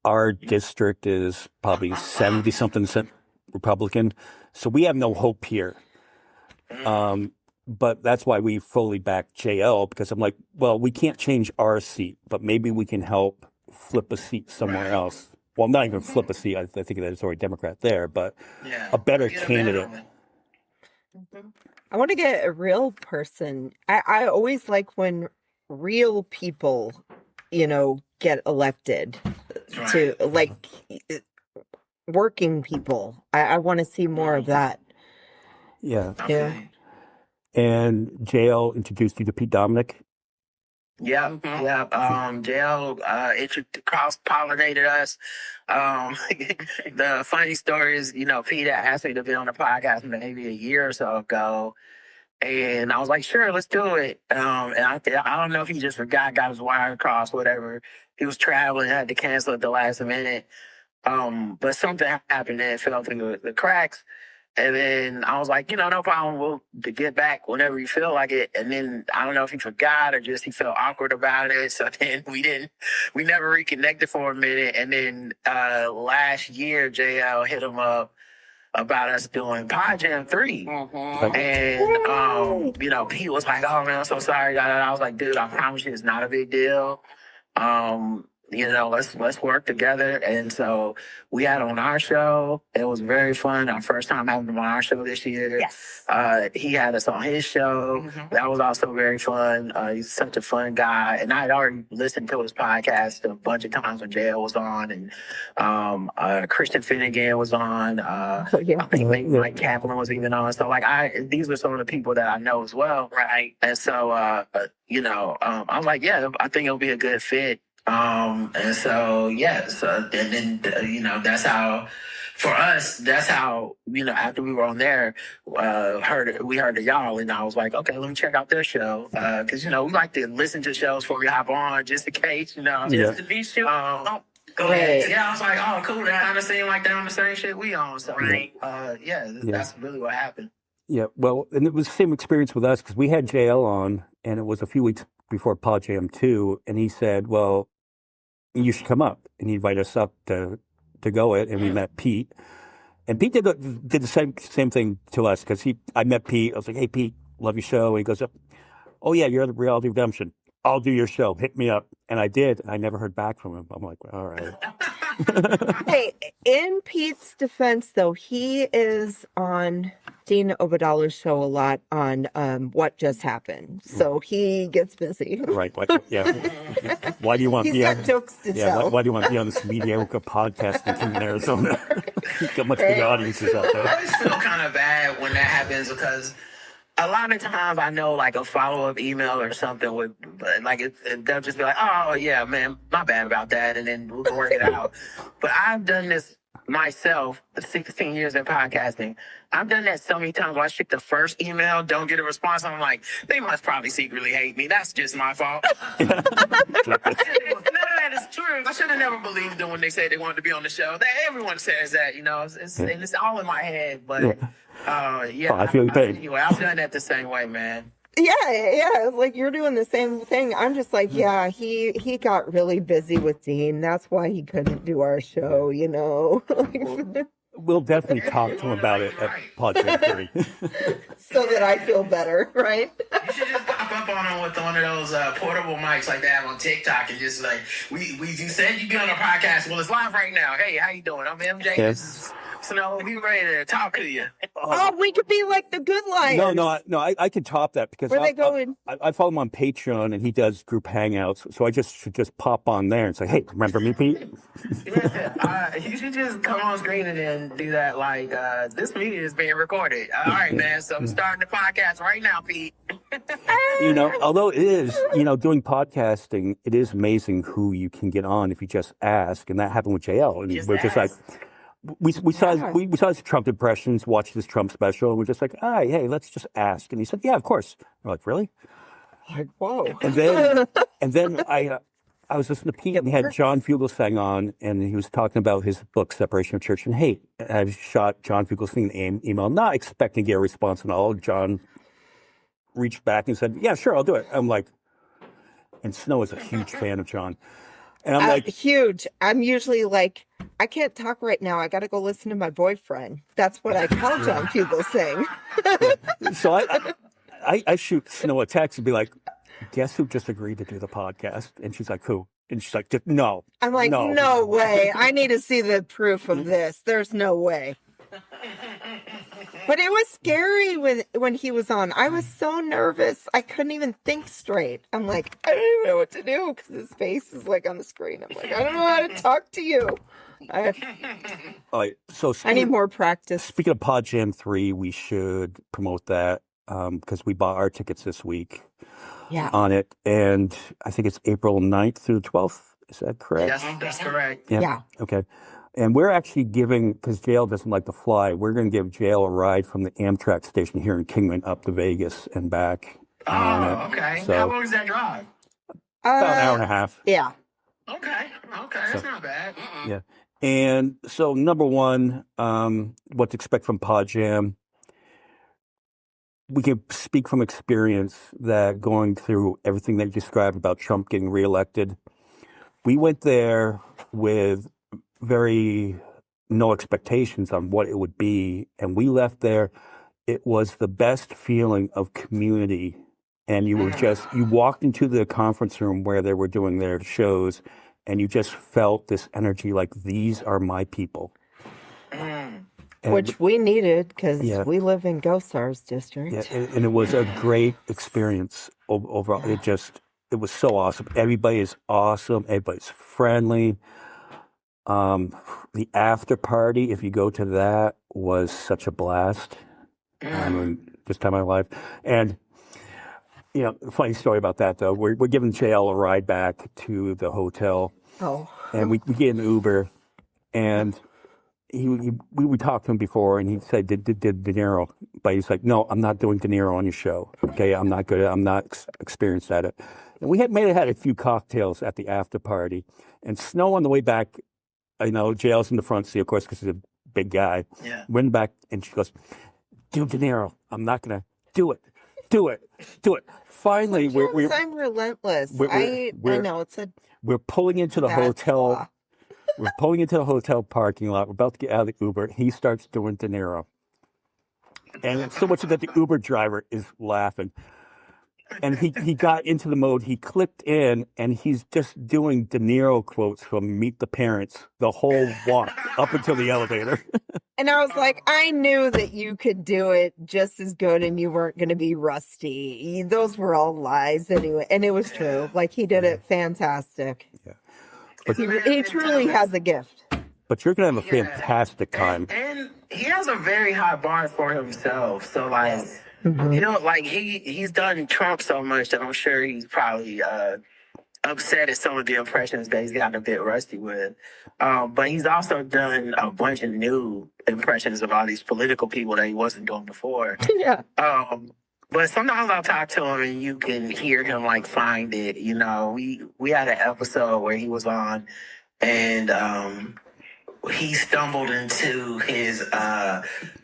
Speaker 1: our district is probably 70-something% Republican. So we have no hope here. But that's why we fully back JL, because I'm like, well, we can't change our seat, but maybe we can help flip a seat somewhere else. Well, not even flip a seat. I think that it's already Democrat there, but a better candidate.
Speaker 2: I want to get a real person. I always like when real people, you know, get elected to, like, working people. I want to see more of that.
Speaker 1: Yeah. Yeah. And JL introduced you to Pete Dominick.
Speaker 3: Yeah, yeah. JL cross-pollinated us. The funny story is, Peter asked me to be on the podcast maybe a year or so ago. And I was like, sure, let's do it. And I don't know if he just forgot, got his wire crossed, whatever. He was traveling, had to cancel at the last minute. But something happened and it fell through the cracks. And then I was like, no problem. We'll get back whenever you feel like it. And then I don't know if he forgot or just he felt awkward about it. So then we never reconnected for a minute. And then last year, JL hit him up about us doing Pod Jam 3. And, Pete was like, oh man, I'm so sorry. I was like, dude, I promise you it's not a big deal. Let's work together. And so we had on our show. It was very fun. Our first time having him on our show this year.
Speaker 4: Yes.
Speaker 3: He had us on his show. That was also very fun. He's such a fun guy. And I had already listened to his podcast a bunch of times when JL was on, and Christian Finnegan was on. I think Mike Kaplan was even on. So these were some of the people that I know as well.
Speaker 4: Right.
Speaker 3: And so, I'm like, yeah, I think it'll be a good fit. And so, and then, that's how, for us, that's how, after we were on there, we heard of y'all, and I was like, okay, let me check out their show. Cause, we like to listen to shows before we hop on, just in case,
Speaker 4: Just to be sure. Go
Speaker 2: ahead.
Speaker 3: Yeah, I was like, oh, cool. That kind of seemed like they're on the same shit we on. So, that's really what happened.
Speaker 1: Yeah, well, and it was the same experience with us because we had JL on, and it was a few weeks before Pod Jam 2, and he said, well, you should come up. And he invited us up to go it, and we met Pete. And Pete did the same thing to us because I met Pete. I was like, hey, Pete, love your show. And he goes up, oh, yeah, you're the Reality Redemption. I'll do your show. Hit me up. And I did. I never heard back from him. I'm like, all right.
Speaker 2: Hey, in Pete's defense, though, he is on Dean Obadala's show a lot on What Just Happened. So he gets busy.
Speaker 1: Right. Yeah. Why do you want to
Speaker 2: He's
Speaker 1: be
Speaker 2: got
Speaker 1: on?
Speaker 2: jokes to tell.
Speaker 1: Why do you want to be on this mediocre podcast in Arizona? How much big audiences out
Speaker 3: I
Speaker 1: there?
Speaker 3: always feel kind of bad when that happens because a lot of times I know a follow-up email or something would they'll just be like, oh yeah, man, my bad about that, and then we'll work it out. But I've done this myself, 16 years in podcasting. I've done that so many times where I shoot the first email, don't get a response. I'm like, they must probably secretly hate me. That's just my fault. None of that is true. I should have never believed them when they said they wanted to be on the show. Everyone says that, it's all in my head. But
Speaker 1: I feel your pain.
Speaker 3: Anyway, I've done that the same way, man.
Speaker 2: Yeah, it's like you're doing the same thing. I'm just like, yeah, he got really busy with Dean. That's why he couldn't do our show,
Speaker 1: We'll definitely talk to him about it at Pod Jam 3.
Speaker 2: so that I feel better, right?
Speaker 3: You should just pop up on him with one of those portable mics like they have on TikTok and just you said you'd be on a podcast. Well, it's live right now. Hey, how you doing? I'm MJ.
Speaker 1: Yeah.
Speaker 3: This is Snow. We ready to talk to you.
Speaker 2: Oh, we could be like the Good Lions.
Speaker 1: No, I could top that because
Speaker 2: Where they going?
Speaker 1: I follow him on Patreon and he does group hangouts. So I should just pop on there and say, hey, remember me, Pete?
Speaker 3: You should just come on screen and then do that. This meeting is being recorded. All right, man. So I'm starting the podcast right now, Pete.
Speaker 1: Although it is, doing podcasting, it is amazing who you can get on if you just ask. And that happened with JL. And we're just like, we saw his Trump impressions, watched his Trump special, and we're just like, hey, let's just ask. And he said, yeah, of course. We're like, really?
Speaker 2: Like, whoa.
Speaker 1: And then I was listening to Pete, and he had John Fugelsang on, and he was talking about his book, Separation of Church and Hate. And I shot John Fugelsang an email, not expecting to get a response at all. John reached back and said, yeah, sure, I'll do it. I'm like, and Snow is a huge fan of John. And I'm like,
Speaker 2: huge. I'm usually like, I can't talk right now. I got to go listen to my boyfriend. That's what I tell John Fugelsang.
Speaker 1: So I shoot Snow a text and be like, guess who just agreed to do the podcast? And she's like, who? And she's like, no.
Speaker 2: I'm like, no way. I need to see the proof of this. There's no way. But it was scary when he was on. I was so nervous. I couldn't even think straight. I'm like, I don't even know what to do because his face is on the screen. I'm like, I don't know how to talk to you.
Speaker 1: All right, so
Speaker 2: I need more practice.
Speaker 1: Speaking of Pod Jam 3, we should promote that because we bought our tickets this week.
Speaker 2: Yeah.
Speaker 1: on it, and I think it's April 9th through the 12th. Is that correct?
Speaker 3: Yes, that's correct.
Speaker 2: Yeah.
Speaker 1: Okay. And we're actually giving, because JL doesn't like to fly, we're going to give JL a ride from the Amtrak station here in Kingman up to Vegas and back. on
Speaker 3: Oh,
Speaker 1: it.
Speaker 3: okay.
Speaker 1: So
Speaker 3: How long is that drive?
Speaker 1: about an hour and a half.
Speaker 2: Yeah.
Speaker 3: Okay, that's not bad.
Speaker 1: Yeah. And so, number one, what to expect from Pod Jam. We can speak from experience that going through everything that you described about Trump getting reelected, we went there with very no expectations on what it would be. And we left there, it was the best feeling of community. And you were just, you walked into the conference room where they were doing their shows, and you just felt this energy like, these are my people. And,
Speaker 2: Which we needed because
Speaker 1: Yeah.
Speaker 2: we live in Gosar's district.
Speaker 1: yeah, and it was a great experience overall. It was so awesome. Everybody is awesome. Everybody's friendly. The after party, if you go to that, was such a blast. I mean, this time of my life. And, you know, funny story about that, though. We're giving JL a ride back to the hotel,
Speaker 2: Oh.
Speaker 1: and we get an Uber, and we talked to him before, and he said, did De Niro, but he's like, no, I'm not doing De Niro on your show. Okay, I'm not good. I'm not experienced at it. And we had a few cocktails at the after party, and Snow on the way back. You know, JL's in the front seat, of course, because he's a big guy.
Speaker 3: Yeah.
Speaker 1: Went back, and she goes, do De Niro. I'm not gonna do it. Do it. Do it. Finally,
Speaker 2: I'm relentless.
Speaker 1: we're-
Speaker 2: I know it's a
Speaker 1: we're pulling into the
Speaker 2: bad
Speaker 1: hotel.
Speaker 2: flaw.
Speaker 1: We're pulling into the hotel parking lot. We're about to get out of the Uber. He starts doing De Niro. And it's so much that the Uber driver is laughing. And he got into the mode. He clicked in, and he's just doing De Niro quotes from Meet the Parents the whole walk up until the elevator.
Speaker 2: And I was like, I knew that you could do it just as good and you weren't going to be rusty. Those were all lies anyway. And it was true. Like, he did it fantastic.
Speaker 1: But,
Speaker 2: He truly has a gift.
Speaker 1: but you're going to have a fantastic time.
Speaker 3: And he has a very high bar for himself. So like, you know, like he's done Trump so much that I'm sure he's probably upset at some of the impressions that he's gotten a bit rusty with. But he's also done a bunch of new impressions of all these political people that he wasn't doing before.
Speaker 2: Yeah.
Speaker 3: But sometimes I'll talk to him and you can hear him like find it. You know, we had an episode where he was on and he stumbled into his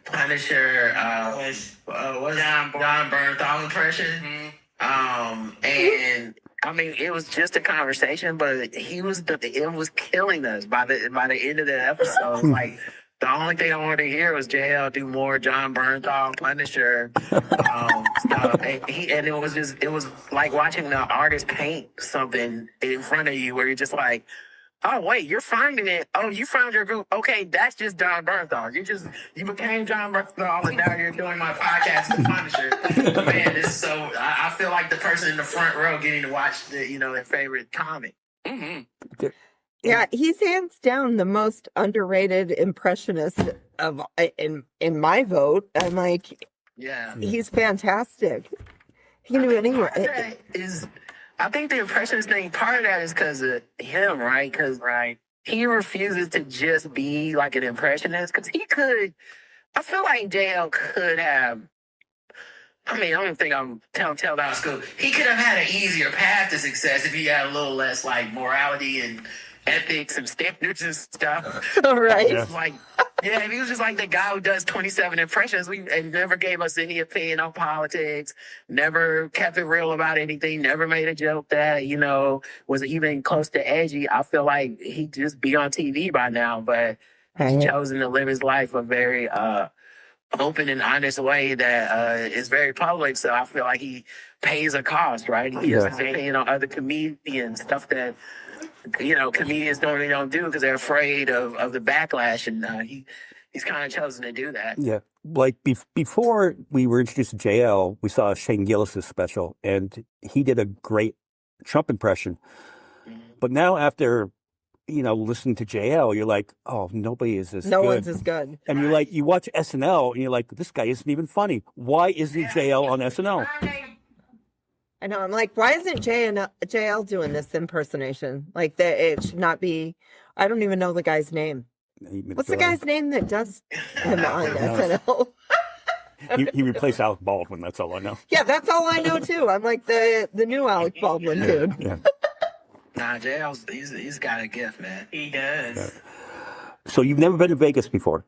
Speaker 3: Punisher John Bernthal impression. And I mean, it was just a conversation, but it was killing us by the end of the episode. Like, the only thing I wanted to hear was JL do more John Bernthal Punisher stuff, and it was like watching the artist paint something in front of you, where you're just like, oh wait, you're finding it. Oh, you found your group. Okay, that's just John Bernthal. You became John Bernthal, and now you're doing my podcast, The Punisher. Man, this is so. I feel like the person in the front row getting to watch their favorite comic.
Speaker 2: Yeah, he's hands down the most underrated impressionist of in my vote. I'm like,
Speaker 3: Yeah.
Speaker 2: he's fantastic. He can do it anywhere.
Speaker 3: I think the impressionist thing, part of that is because of him, right? Because he refuses to just be like an impressionist. Because I feel like JL could have. I mean, I don't think I'm telling out of school. He could have had an easier path to success if he had a little less like morality and ethics and standards and stuff.
Speaker 2: All right.
Speaker 1: Yeah.
Speaker 3: Like, yeah, if he was just like the guy who does 27 impressions, and never gave us any opinion on politics, never kept it real about anything, never made a joke that, was even close to edgy, I feel like he'd just be on TV by now, but he's chosen to live his life a very open and honest way that is very public, so I feel like he pays a cost, right? He has an opinion on other comedians, stuff that comedians normally don't do because they're afraid of the backlash, and he's kind of chosen to do that.
Speaker 1: Yeah. Like before we were introduced to JL, we saw Shane Gillis' special, and he did a great Trump impression. But now after, listening to JL, you're like, oh, nobody is as
Speaker 2: No
Speaker 1: good.
Speaker 2: one's as good.
Speaker 1: And you're like, you watch SNL, and you're like, this guy isn't even funny. Why isn't JL on SNL?
Speaker 2: I know. I'm like, why isn't JL doing this impersonation? Like that, it should not be. I don't even know the guy's name. What's the guy's name that does him on SNL?
Speaker 1: He replaced Alec Baldwin. That's all I know.
Speaker 2: Yeah, that's all I know too. I'm like the new Alec Baldwin dude.
Speaker 1: Yeah.
Speaker 3: Nah, JL's he's got a gift, man.
Speaker 4: He does.
Speaker 1: So you've never been to Vegas before?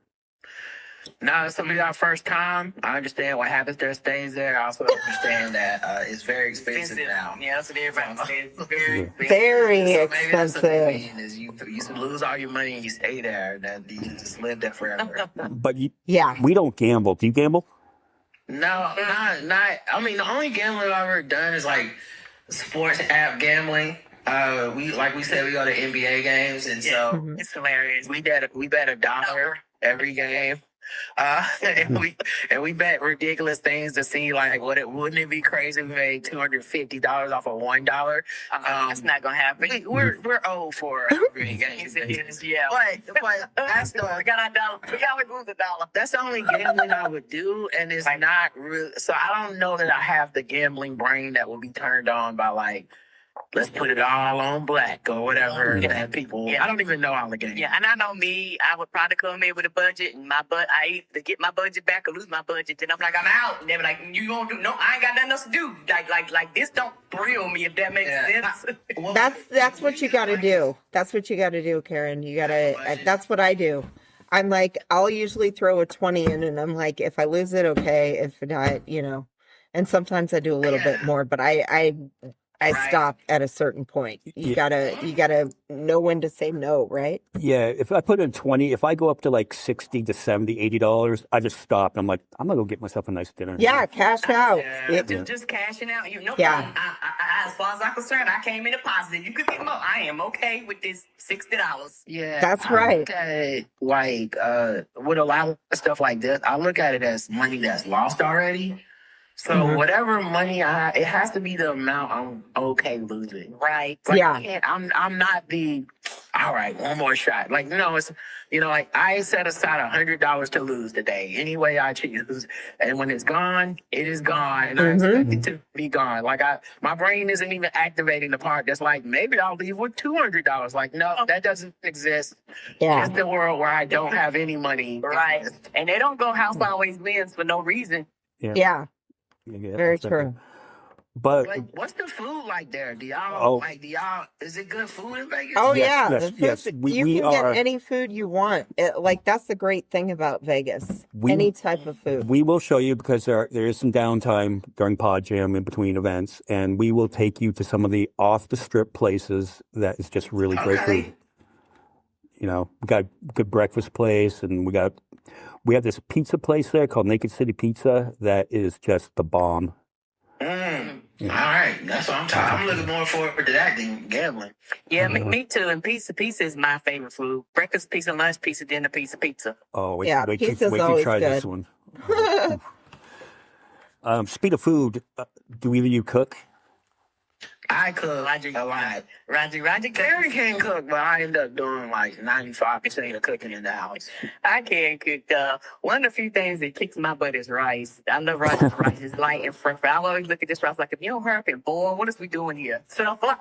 Speaker 3: No, this will be our first time. I understand what happens there stays there. I also understand that it's very expensive now.
Speaker 4: Yeah, that's what everybody says. It's very,
Speaker 2: Very
Speaker 3: So maybe that's what they
Speaker 2: expensive.
Speaker 3: mean is you lose all your money and you stay there. That you just live there forever.
Speaker 1: But
Speaker 2: Yeah.
Speaker 1: we don't gamble. Do you gamble?
Speaker 3: No, not. I mean, the only gambling I've ever done is like sports app gambling. We said we go to NBA games, and so
Speaker 2: Mhm.
Speaker 4: It's hilarious.
Speaker 3: we bet $1 every game. And we bet ridiculous things to see like wouldn't it be crazy if we made $250 off of $1?
Speaker 4: That's not gonna happen.
Speaker 3: We're old for every game.
Speaker 4: Yeah.
Speaker 3: But that's
Speaker 4: We
Speaker 3: the
Speaker 4: got our dollar. We always lose $1.
Speaker 3: that's the only gambling I would do, and it's not real. So I don't know that I have the gambling brain that will be turned on by like, let's put it all on black or whatever.
Speaker 4: Yeah.
Speaker 3: And people,
Speaker 4: Yeah.
Speaker 3: I don't even know all the games.
Speaker 4: Yeah, and I know me, I would probably come in with a budget, and I either get my budget back or lose my budget. Then I'm like, I'm out. And they be like, you won't do? No, I ain't got nothing else to do. Like this don't thrill me, if that makes
Speaker 3: Yeah.
Speaker 4: sense.
Speaker 3: Well,
Speaker 2: That's what you got to do. That's what you got to do, Karen. You got to. That's what I do. I'm like, I'll usually throw a 20 in, and I'm like, if I lose it, okay. If not, and sometimes I do a little bit more, but I
Speaker 3: Right.
Speaker 2: stop at a certain point. You gotta know when to say no, right?
Speaker 1: Yeah. If I put in 20, if I go up to like 60 to 70, $80, I just stop. I'm like, I'm gonna go get myself a nice dinner.
Speaker 2: Yeah, cash out.
Speaker 3: Yeah.
Speaker 4: Just cashing out. You know,
Speaker 2: Yeah.
Speaker 4: as far as I'm concerned, I came in a positive. You could get more. I am okay with this $60.
Speaker 3: Yeah,
Speaker 2: That's
Speaker 3: I
Speaker 2: right.
Speaker 3: look at it like with a lot of stuff like this, I look at it as money that's lost already. So
Speaker 2: Mhm.
Speaker 3: whatever money it has to be the amount I'm okay losing.
Speaker 4: Right.
Speaker 3: Like,
Speaker 2: Yeah.
Speaker 3: I'm not the all right, one more shot. Like no, it's like I set aside $100 to lose today. Any way I choose, and when it's gone, it is gone, and I
Speaker 2: Mhm.
Speaker 3: expect it to be gone. Like my brain isn't even activating the part that's like maybe I'll leave with $200. Like no, that doesn't exist.
Speaker 2: Yeah.
Speaker 3: It's the world where I don't have any money.
Speaker 4: Right. And they don't go house always wins for no reason.
Speaker 2: Yeah.
Speaker 1: Yeah,
Speaker 2: Very
Speaker 1: that's
Speaker 2: true.
Speaker 1: But
Speaker 3: Like, what's the food like there? Do
Speaker 1: Oh.
Speaker 3: y'all is it good food in Vegas?
Speaker 2: Oh
Speaker 1: Yes,
Speaker 2: yeah.
Speaker 1: yes,
Speaker 2: The food-
Speaker 1: yes.
Speaker 2: you
Speaker 1: We
Speaker 2: can
Speaker 1: are-
Speaker 2: get any food you want. Like that's the great thing about Vegas.
Speaker 1: We-
Speaker 2: Any type of food.
Speaker 1: we will show you because there is some downtime during Pod Jam in between events, and we will take you to some of the off the strip places that is just really great
Speaker 3: Okay.
Speaker 1: food. We got a good breakfast place, and we have this pizza place there called Naked City Pizza that is just the bomb.
Speaker 3: All right, that's what I'm talking. I'm looking more forward to that than gambling.
Speaker 4: Yeah, me too. And pizza is my favorite food. Breakfast pizza, lunch pizza, dinner pizza.
Speaker 1: Oh, wait,
Speaker 2: Yeah,
Speaker 1: wait
Speaker 2: pizza's
Speaker 1: till you
Speaker 2: always
Speaker 1: try this
Speaker 2: good.
Speaker 1: one. Speed of food, do either of you cook?
Speaker 3: I cook a lot.
Speaker 4: Roger,
Speaker 3: Terry can cook, but I end up doing like 95% of the cooking in the house.
Speaker 4: I can cook. One of the few things that kicks my butt is rice. I love rice. Rice is light and fresh. I always look at this rice like, if you don't hurry up and boil, what is we doing here? So I'm like,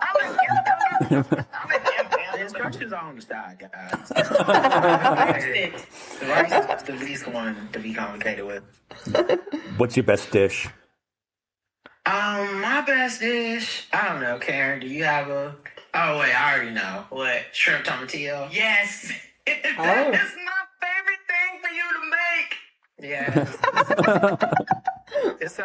Speaker 3: The instructions are on the side, guys.
Speaker 4: yeah.
Speaker 3: The rice is the least one to be complicated with.
Speaker 1: What's your best dish?
Speaker 3: My best dish. I don't know, Karen. Do you have a? Oh wait, I already know. What? Shrimp tomatillo.
Speaker 4: Yes. That is my favorite thing for you to make.
Speaker 3: Yeah. It's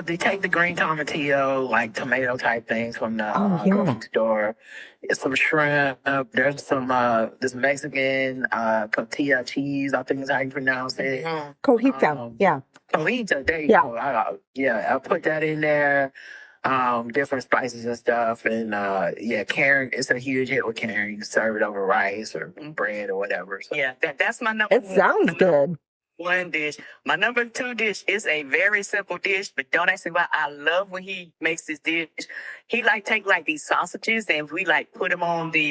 Speaker 3: they take the green tomatillo, like tomato type things from the grocery store. It's some shrimp. There's some this Mexican tortilla cheese. I think is how you pronounce it.
Speaker 2: Cojita. Yeah.
Speaker 3: Cojita, there you
Speaker 2: Yeah.
Speaker 3: go. I put that in there. Different spices and stuff, and Karen. It's a huge hit with Karen. You can serve it over rice or bread or whatever. So.
Speaker 4: Yeah, that's my number.
Speaker 2: It sounds good.
Speaker 4: One dish. My number 2 dish is a very simple dish, but don't ask me why. I love when he makes this dish. He take these sausages and we put them on the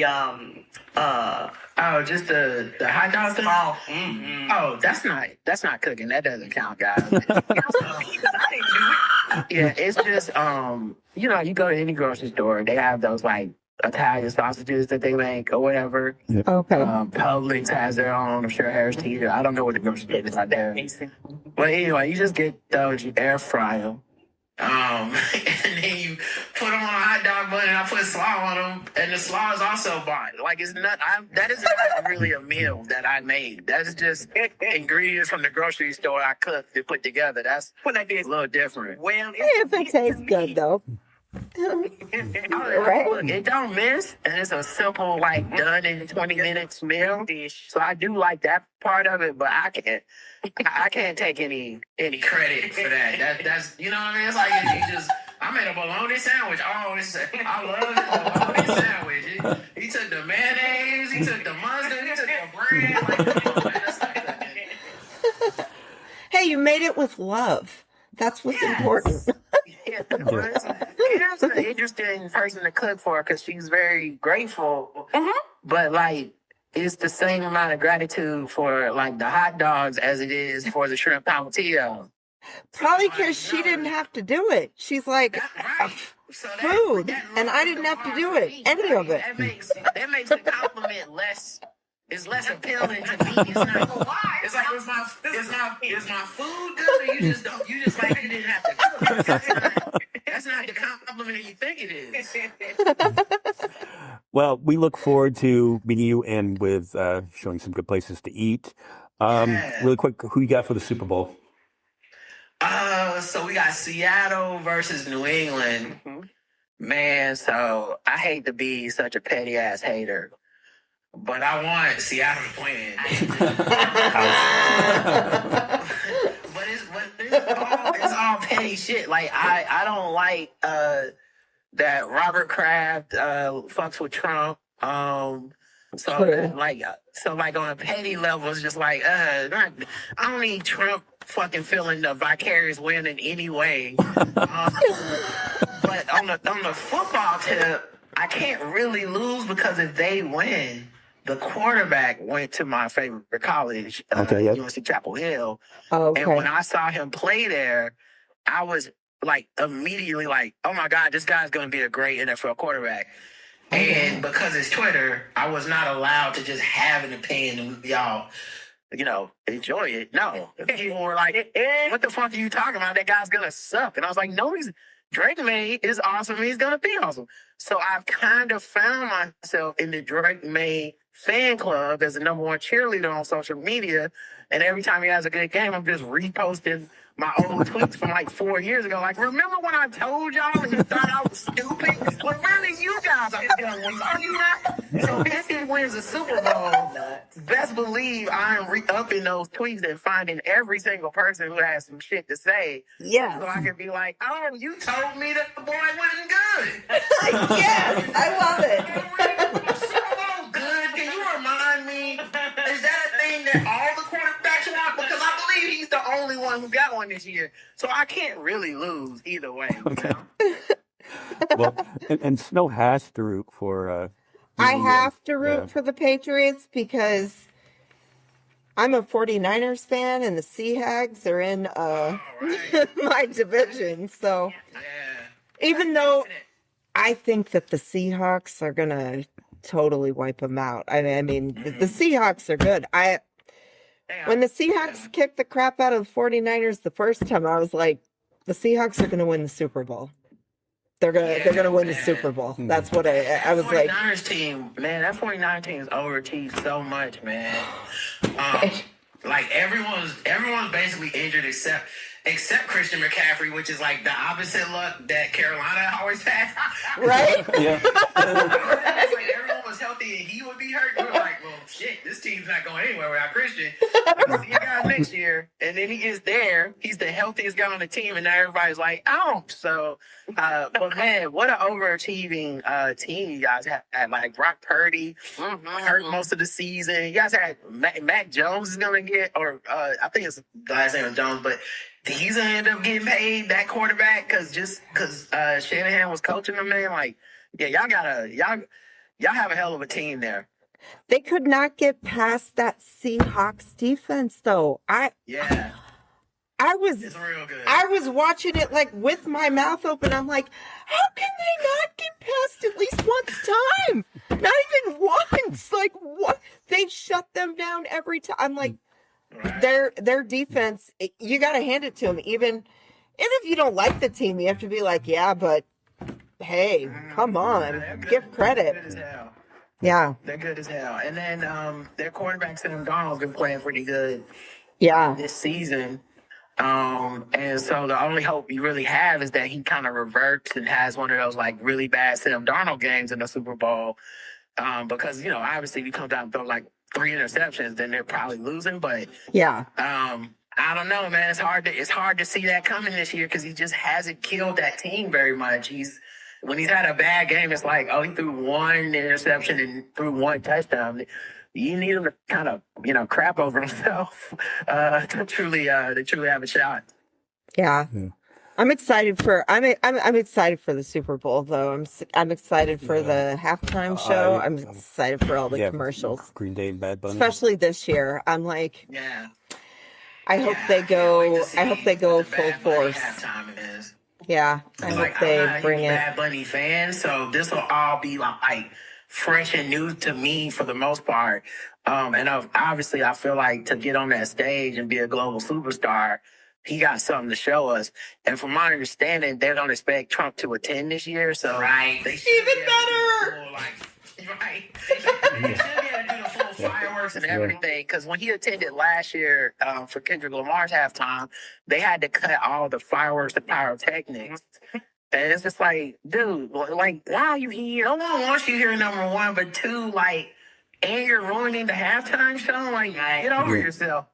Speaker 3: Just the hot dog thing?
Speaker 4: small.
Speaker 3: Oh, that's not cooking. That doesn't count, guys.
Speaker 4: I didn't do it.
Speaker 3: Yeah, it's just you know, you go to any grocery store, they have those like Italian sausages that they make or whatever.
Speaker 2: Okay.
Speaker 3: Publix has their own. I'm sure Harris Teeter. I don't know what the grocery store is out there. But anyway, you just get those, you air fry them. And then you put them on a hot dog bun, and I put slaw on them, and the slaw is also bought. Like it's not. That is not really a meal that I made. That is just ingredients from the grocery store I cooked and put together. That's when I did a little different.
Speaker 4: Well,
Speaker 2: If it tastes good, though. Right?
Speaker 3: Look, it don't miss, and it's a simple, like done in 20 minutes meal. So I do like that part of it, but I can't take any credit for that. That's you know what I mean. It's like you just. I made a bologna sandwich. Oh, I love the bologna sandwich. He took the mayonnaise, he took the mustard, he took the bread. Like, come on, man, that's not that.
Speaker 2: Hey, you made it with love. That's what's important.
Speaker 3: Yeah, Kara's an interesting person to cook for because she's very grateful. But like, it's the same amount of gratitude for like the hot dogs as it is for the shrimp tomatillo.
Speaker 2: Probably because she didn't have to do it. She's like,
Speaker 3: Right. So
Speaker 2: food, and I didn't have to do it, any of it.
Speaker 3: That makes the compliment less. It's less appealing to me. It's not. It's like is my food good? Or you just like you didn't have to cook. That's not the compliment you think it is.
Speaker 1: Well, we look forward to meeting you and with showing some good places to eat. Really quick, who you got for the Super Bowl?
Speaker 3: So we got Seattle versus New England. Man, so I hate to be such a petty ass hater, but I want Seattle to win. but it's all petty shit. Like I don't like that Robert Kraft fucks with Trump. So like on a petty level, it's just like I don't need Trump fucking feeling the vicarious win in any way. But on the football tip, I can't really lose because if they win, the quarterback went to my favorite college, UNC Chapel Hill.
Speaker 2: Okay.
Speaker 3: And when I saw him play there, I was like immediately like, oh my God, this guy's going to be a great NFL quarterback. And because it's Twitter, I was not allowed to just have an opinion and y'all, enjoy it. No. People were like, what the fuck are you talking about? That guy's going to suck. And I was like, no, Drake May is awesome. He's going to be awesome. So I've kind of found myself in the Drake May fan club as the #1 cheerleader on social media. And every time he has a good game, I'm just reposting my old tweets from like 4 years ago. Like, remember when I told y'all and you thought I was stupid? Well, really, you guys are the dumb ones. Are you not? So if he wins the Super Bowl, best believe I'm re-upping those tweets and finding every single person who has some shit to say.
Speaker 2: Yes.
Speaker 3: So I can be like, oh, you told me that the boy wasn't good.
Speaker 2: Yes, I love it.
Speaker 3: So good. Can you remind me? Is that a thing that all the quarterbacks want? Because I believe he's the only one who got one this year. So I can't really lose either way.
Speaker 1: Okay. Well, and Snow has to root for.
Speaker 2: I have to root for the Patriots because I'm a 49ers fan and the Seahawks are in my division. So even though I think that the Seahawks are going to totally wipe them out. I mean, the Seahawks are good. When the Seahawks kicked the crap out of the 49ers the first time, I was like, the Seahawks are going to win the Super Bowl. They're gonna win the Super Bowl. That's what I was like.
Speaker 3: 49ers team, man, that 49ers team is overachieved so much, man. Like everyone's basically injured except Christian McCaffrey, which is like the opposite luck that Carolina always has.
Speaker 2: Right?
Speaker 1: Yeah.
Speaker 3: It's like everyone was healthy and he would be hurt. We were like, well, shit, this team's not going anywhere without Christian. We'll see you guys next year. And then he gets there. He's the healthiest guy on the team, and now everybody's like, oh. So, but man, what an overachieving team you guys had. Like Brock Purdy hurt most of the season. You guys had Mac Jones is going to get, or I think it's the last name is Jones, but he's gonna end up getting paid, that quarterback, because Shanahan was coaching him, man. Like, yeah, y'all have a hell of a team there.
Speaker 2: They could not get past that Seahawks defense, though.
Speaker 3: It's real good.
Speaker 2: I was watching it like with my mouth open. I'm like, how can they not get past at least once time? Not even once. Like what? They shut them down every time. I'm like, their defense. You got to hand it to them. Even if you don't like the team, you have to be like, yeah, but hey, come on, give credit.
Speaker 3: They're good as hell.
Speaker 2: Yeah,
Speaker 3: They're good as hell. And then their quarterback Sam Donald's been playing pretty good
Speaker 2: yeah,
Speaker 3: this season. And so the only hope you really have is that he kind of reverts and has one of those like really bad Sam Darnold games in the Super Bowl. Because obviously if you come down and throw like 3 interceptions, then they're probably losing. But
Speaker 2: yeah.
Speaker 3: I don't know, man. It's hard to see that coming this year because he just hasn't killed that team very much. When he's had a bad game, it's like, oh, he threw 1 interception and threw 1 touchdown. You need him to kind of, crap over himself to truly have a shot.
Speaker 2: Yeah. I'm excited for I'm excited for the Super Bowl though. I'm excited for the halftime show. I'm excited for all the commercials.
Speaker 1: Green Day and Bad Bunny.
Speaker 2: Especially this year. I'm like,
Speaker 3: Yeah.
Speaker 2: I hope they go full force.
Speaker 3: Halftime is.
Speaker 2: Yeah. I hope they bring
Speaker 3: I'm not a huge
Speaker 2: it.
Speaker 3: Bad Bunny fan, so this will all be like fresh and new to me for the most part. And obviously, I feel like to get on that stage and be a global superstar, he got something to show us. And from my understanding, they don't expect Trump to attend this year. So they should
Speaker 2: Even
Speaker 3: be able to
Speaker 2: better.
Speaker 3: do the full, right. They should be able to do the full fireworks and everything. Because when he attended last year for Kendrick Lamar's halftime, they had to cut all the fireworks, the pyrotechnics. And it's just like, dude, like, why are you here? No one wants you here, number one. But 2, like, and you're ruining the halftime show? Like, get over yourself.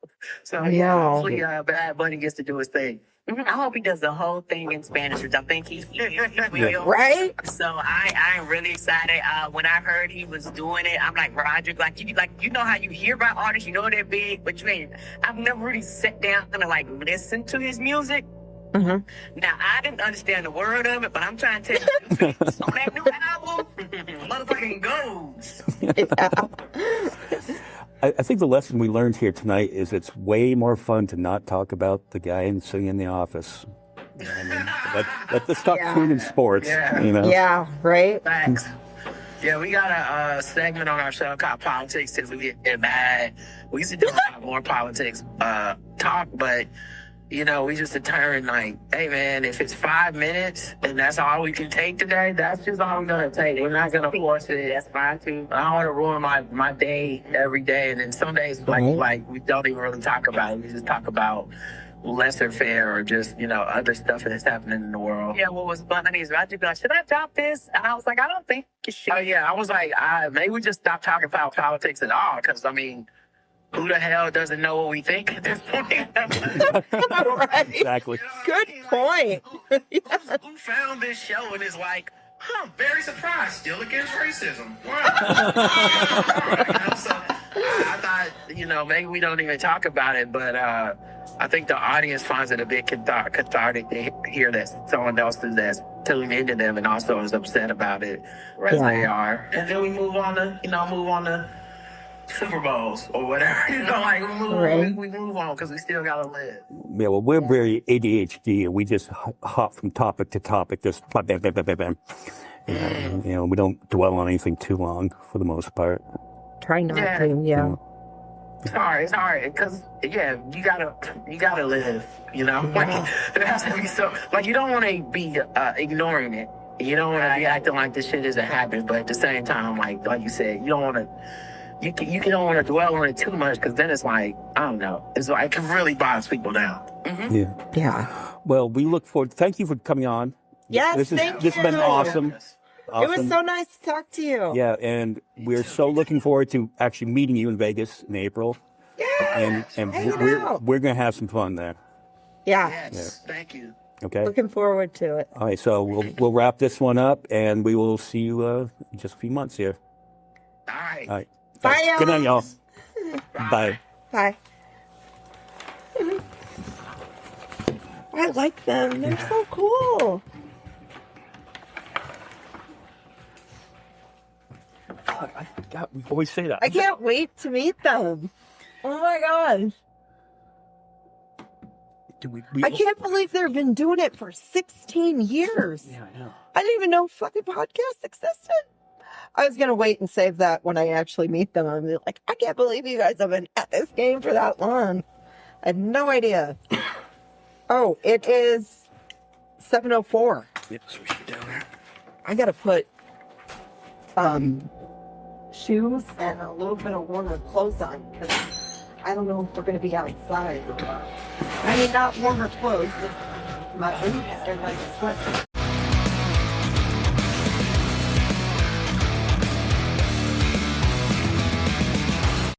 Speaker 3: So, hopefully Bad Bunny gets to do his thing.
Speaker 4: I hope he does the whole thing in Spanish, which I think he will.
Speaker 2: Right?
Speaker 4: So I'm really excited. When I heard he was doing it, I'm like, Roger, you know how you hear about artists, you know they're big, but I've never really sat down and like listen to his music.
Speaker 2: Mm-hmm.
Speaker 4: Now I didn't understand the word of it, but I'm trying to tell you, on that new album, motherfucking goes.
Speaker 1: I think the lesson we learned here tonight is it's way more fun to not talk about the guy sitting in the office. I mean, let's talk food and sports.
Speaker 3: Yeah.
Speaker 2: Yeah, right?
Speaker 3: Thanks. Yeah, we got a segment on our show called Politics Since We Get Mad. We used to do a lot more politics talk, but we just determined like, hey man, if it's 5 minutes and that's all we can take today, that's just all we're gonna take. We're not gonna force it. That's fine too. I don't want to ruin my day every day, and then some days like we don't even really talk about it. We just talk about lesser fare or just other stuff that's happening in the world.
Speaker 4: Yeah, what was funny is Roger goes, should I drop this? And I was like, I don't think you should.
Speaker 3: Oh yeah, I was like, maybe we just stop talking about politics at all, because I mean, who the hell doesn't know what we think at this point?
Speaker 2: Right.
Speaker 1: Exactly.
Speaker 2: Good point.
Speaker 3: Who found this show and is like, I'm very surprised, still against racism. Wow. So I thought, maybe we don't even talk about it, but I think the audience finds it a bit cathartic to hear that someone else that's tuning into them and also is upset about it as they are. And then we move on to Super Bowls or whatever. We move on because we still gotta live.
Speaker 1: Yeah, well, we're very ADHD, and we just hop from topic to topic, just bam, bam, bam, bam, bam. We don't dwell on anything too long for the most part.
Speaker 2: Try not to, yeah.
Speaker 3: It's hard because you gotta live. Like there has to be you don't want to be ignoring it. You don't want to be acting like this shit isn't happening, but at the same time, like you said, you don't want to. You don't want to dwell on it too much, because then it's like, I don't know. It's like, it can really bogs people down.
Speaker 1: Yeah.
Speaker 2: Yeah.
Speaker 1: Well, we look forward. Thank you for coming on.
Speaker 2: Yes,
Speaker 1: this
Speaker 2: thank
Speaker 1: has been
Speaker 2: you.
Speaker 1: awesome.
Speaker 2: It was so nice to talk to you.
Speaker 1: Yeah, and we're so looking forward to actually meeting you in Vegas in April.
Speaker 2: Yeah.
Speaker 1: And we're going to have some fun there.
Speaker 2: Yeah.
Speaker 3: Yes. Thank you.
Speaker 1: Okay.
Speaker 2: Looking forward to it.
Speaker 1: All right, so we'll wrap this one up, and we will see you in just a few months here.
Speaker 3: All right.
Speaker 1: All right.
Speaker 2: Bye, y'all.
Speaker 1: Good night, y'all. Bye.
Speaker 2: Bye. I like them. They're so cool.
Speaker 1: We always say that.
Speaker 2: I can't wait to meet them. Oh my gosh. I can't believe they've been doing it for 16 years.
Speaker 1: Yeah, I know.
Speaker 2: I didn't even know fucking podcasts existed. I was gonna wait and save that when I actually meet them. I'm like, I can't believe you guys have been at this game for that long. I had no idea. Oh, it is 7:04.
Speaker 1: Yep, so we should be down there.
Speaker 2: I gotta put shoes and a little bit of warmer clothes on because I don't know if we're gonna be outside. I mean, not warmer clothes, just my boots and my sweatsuit.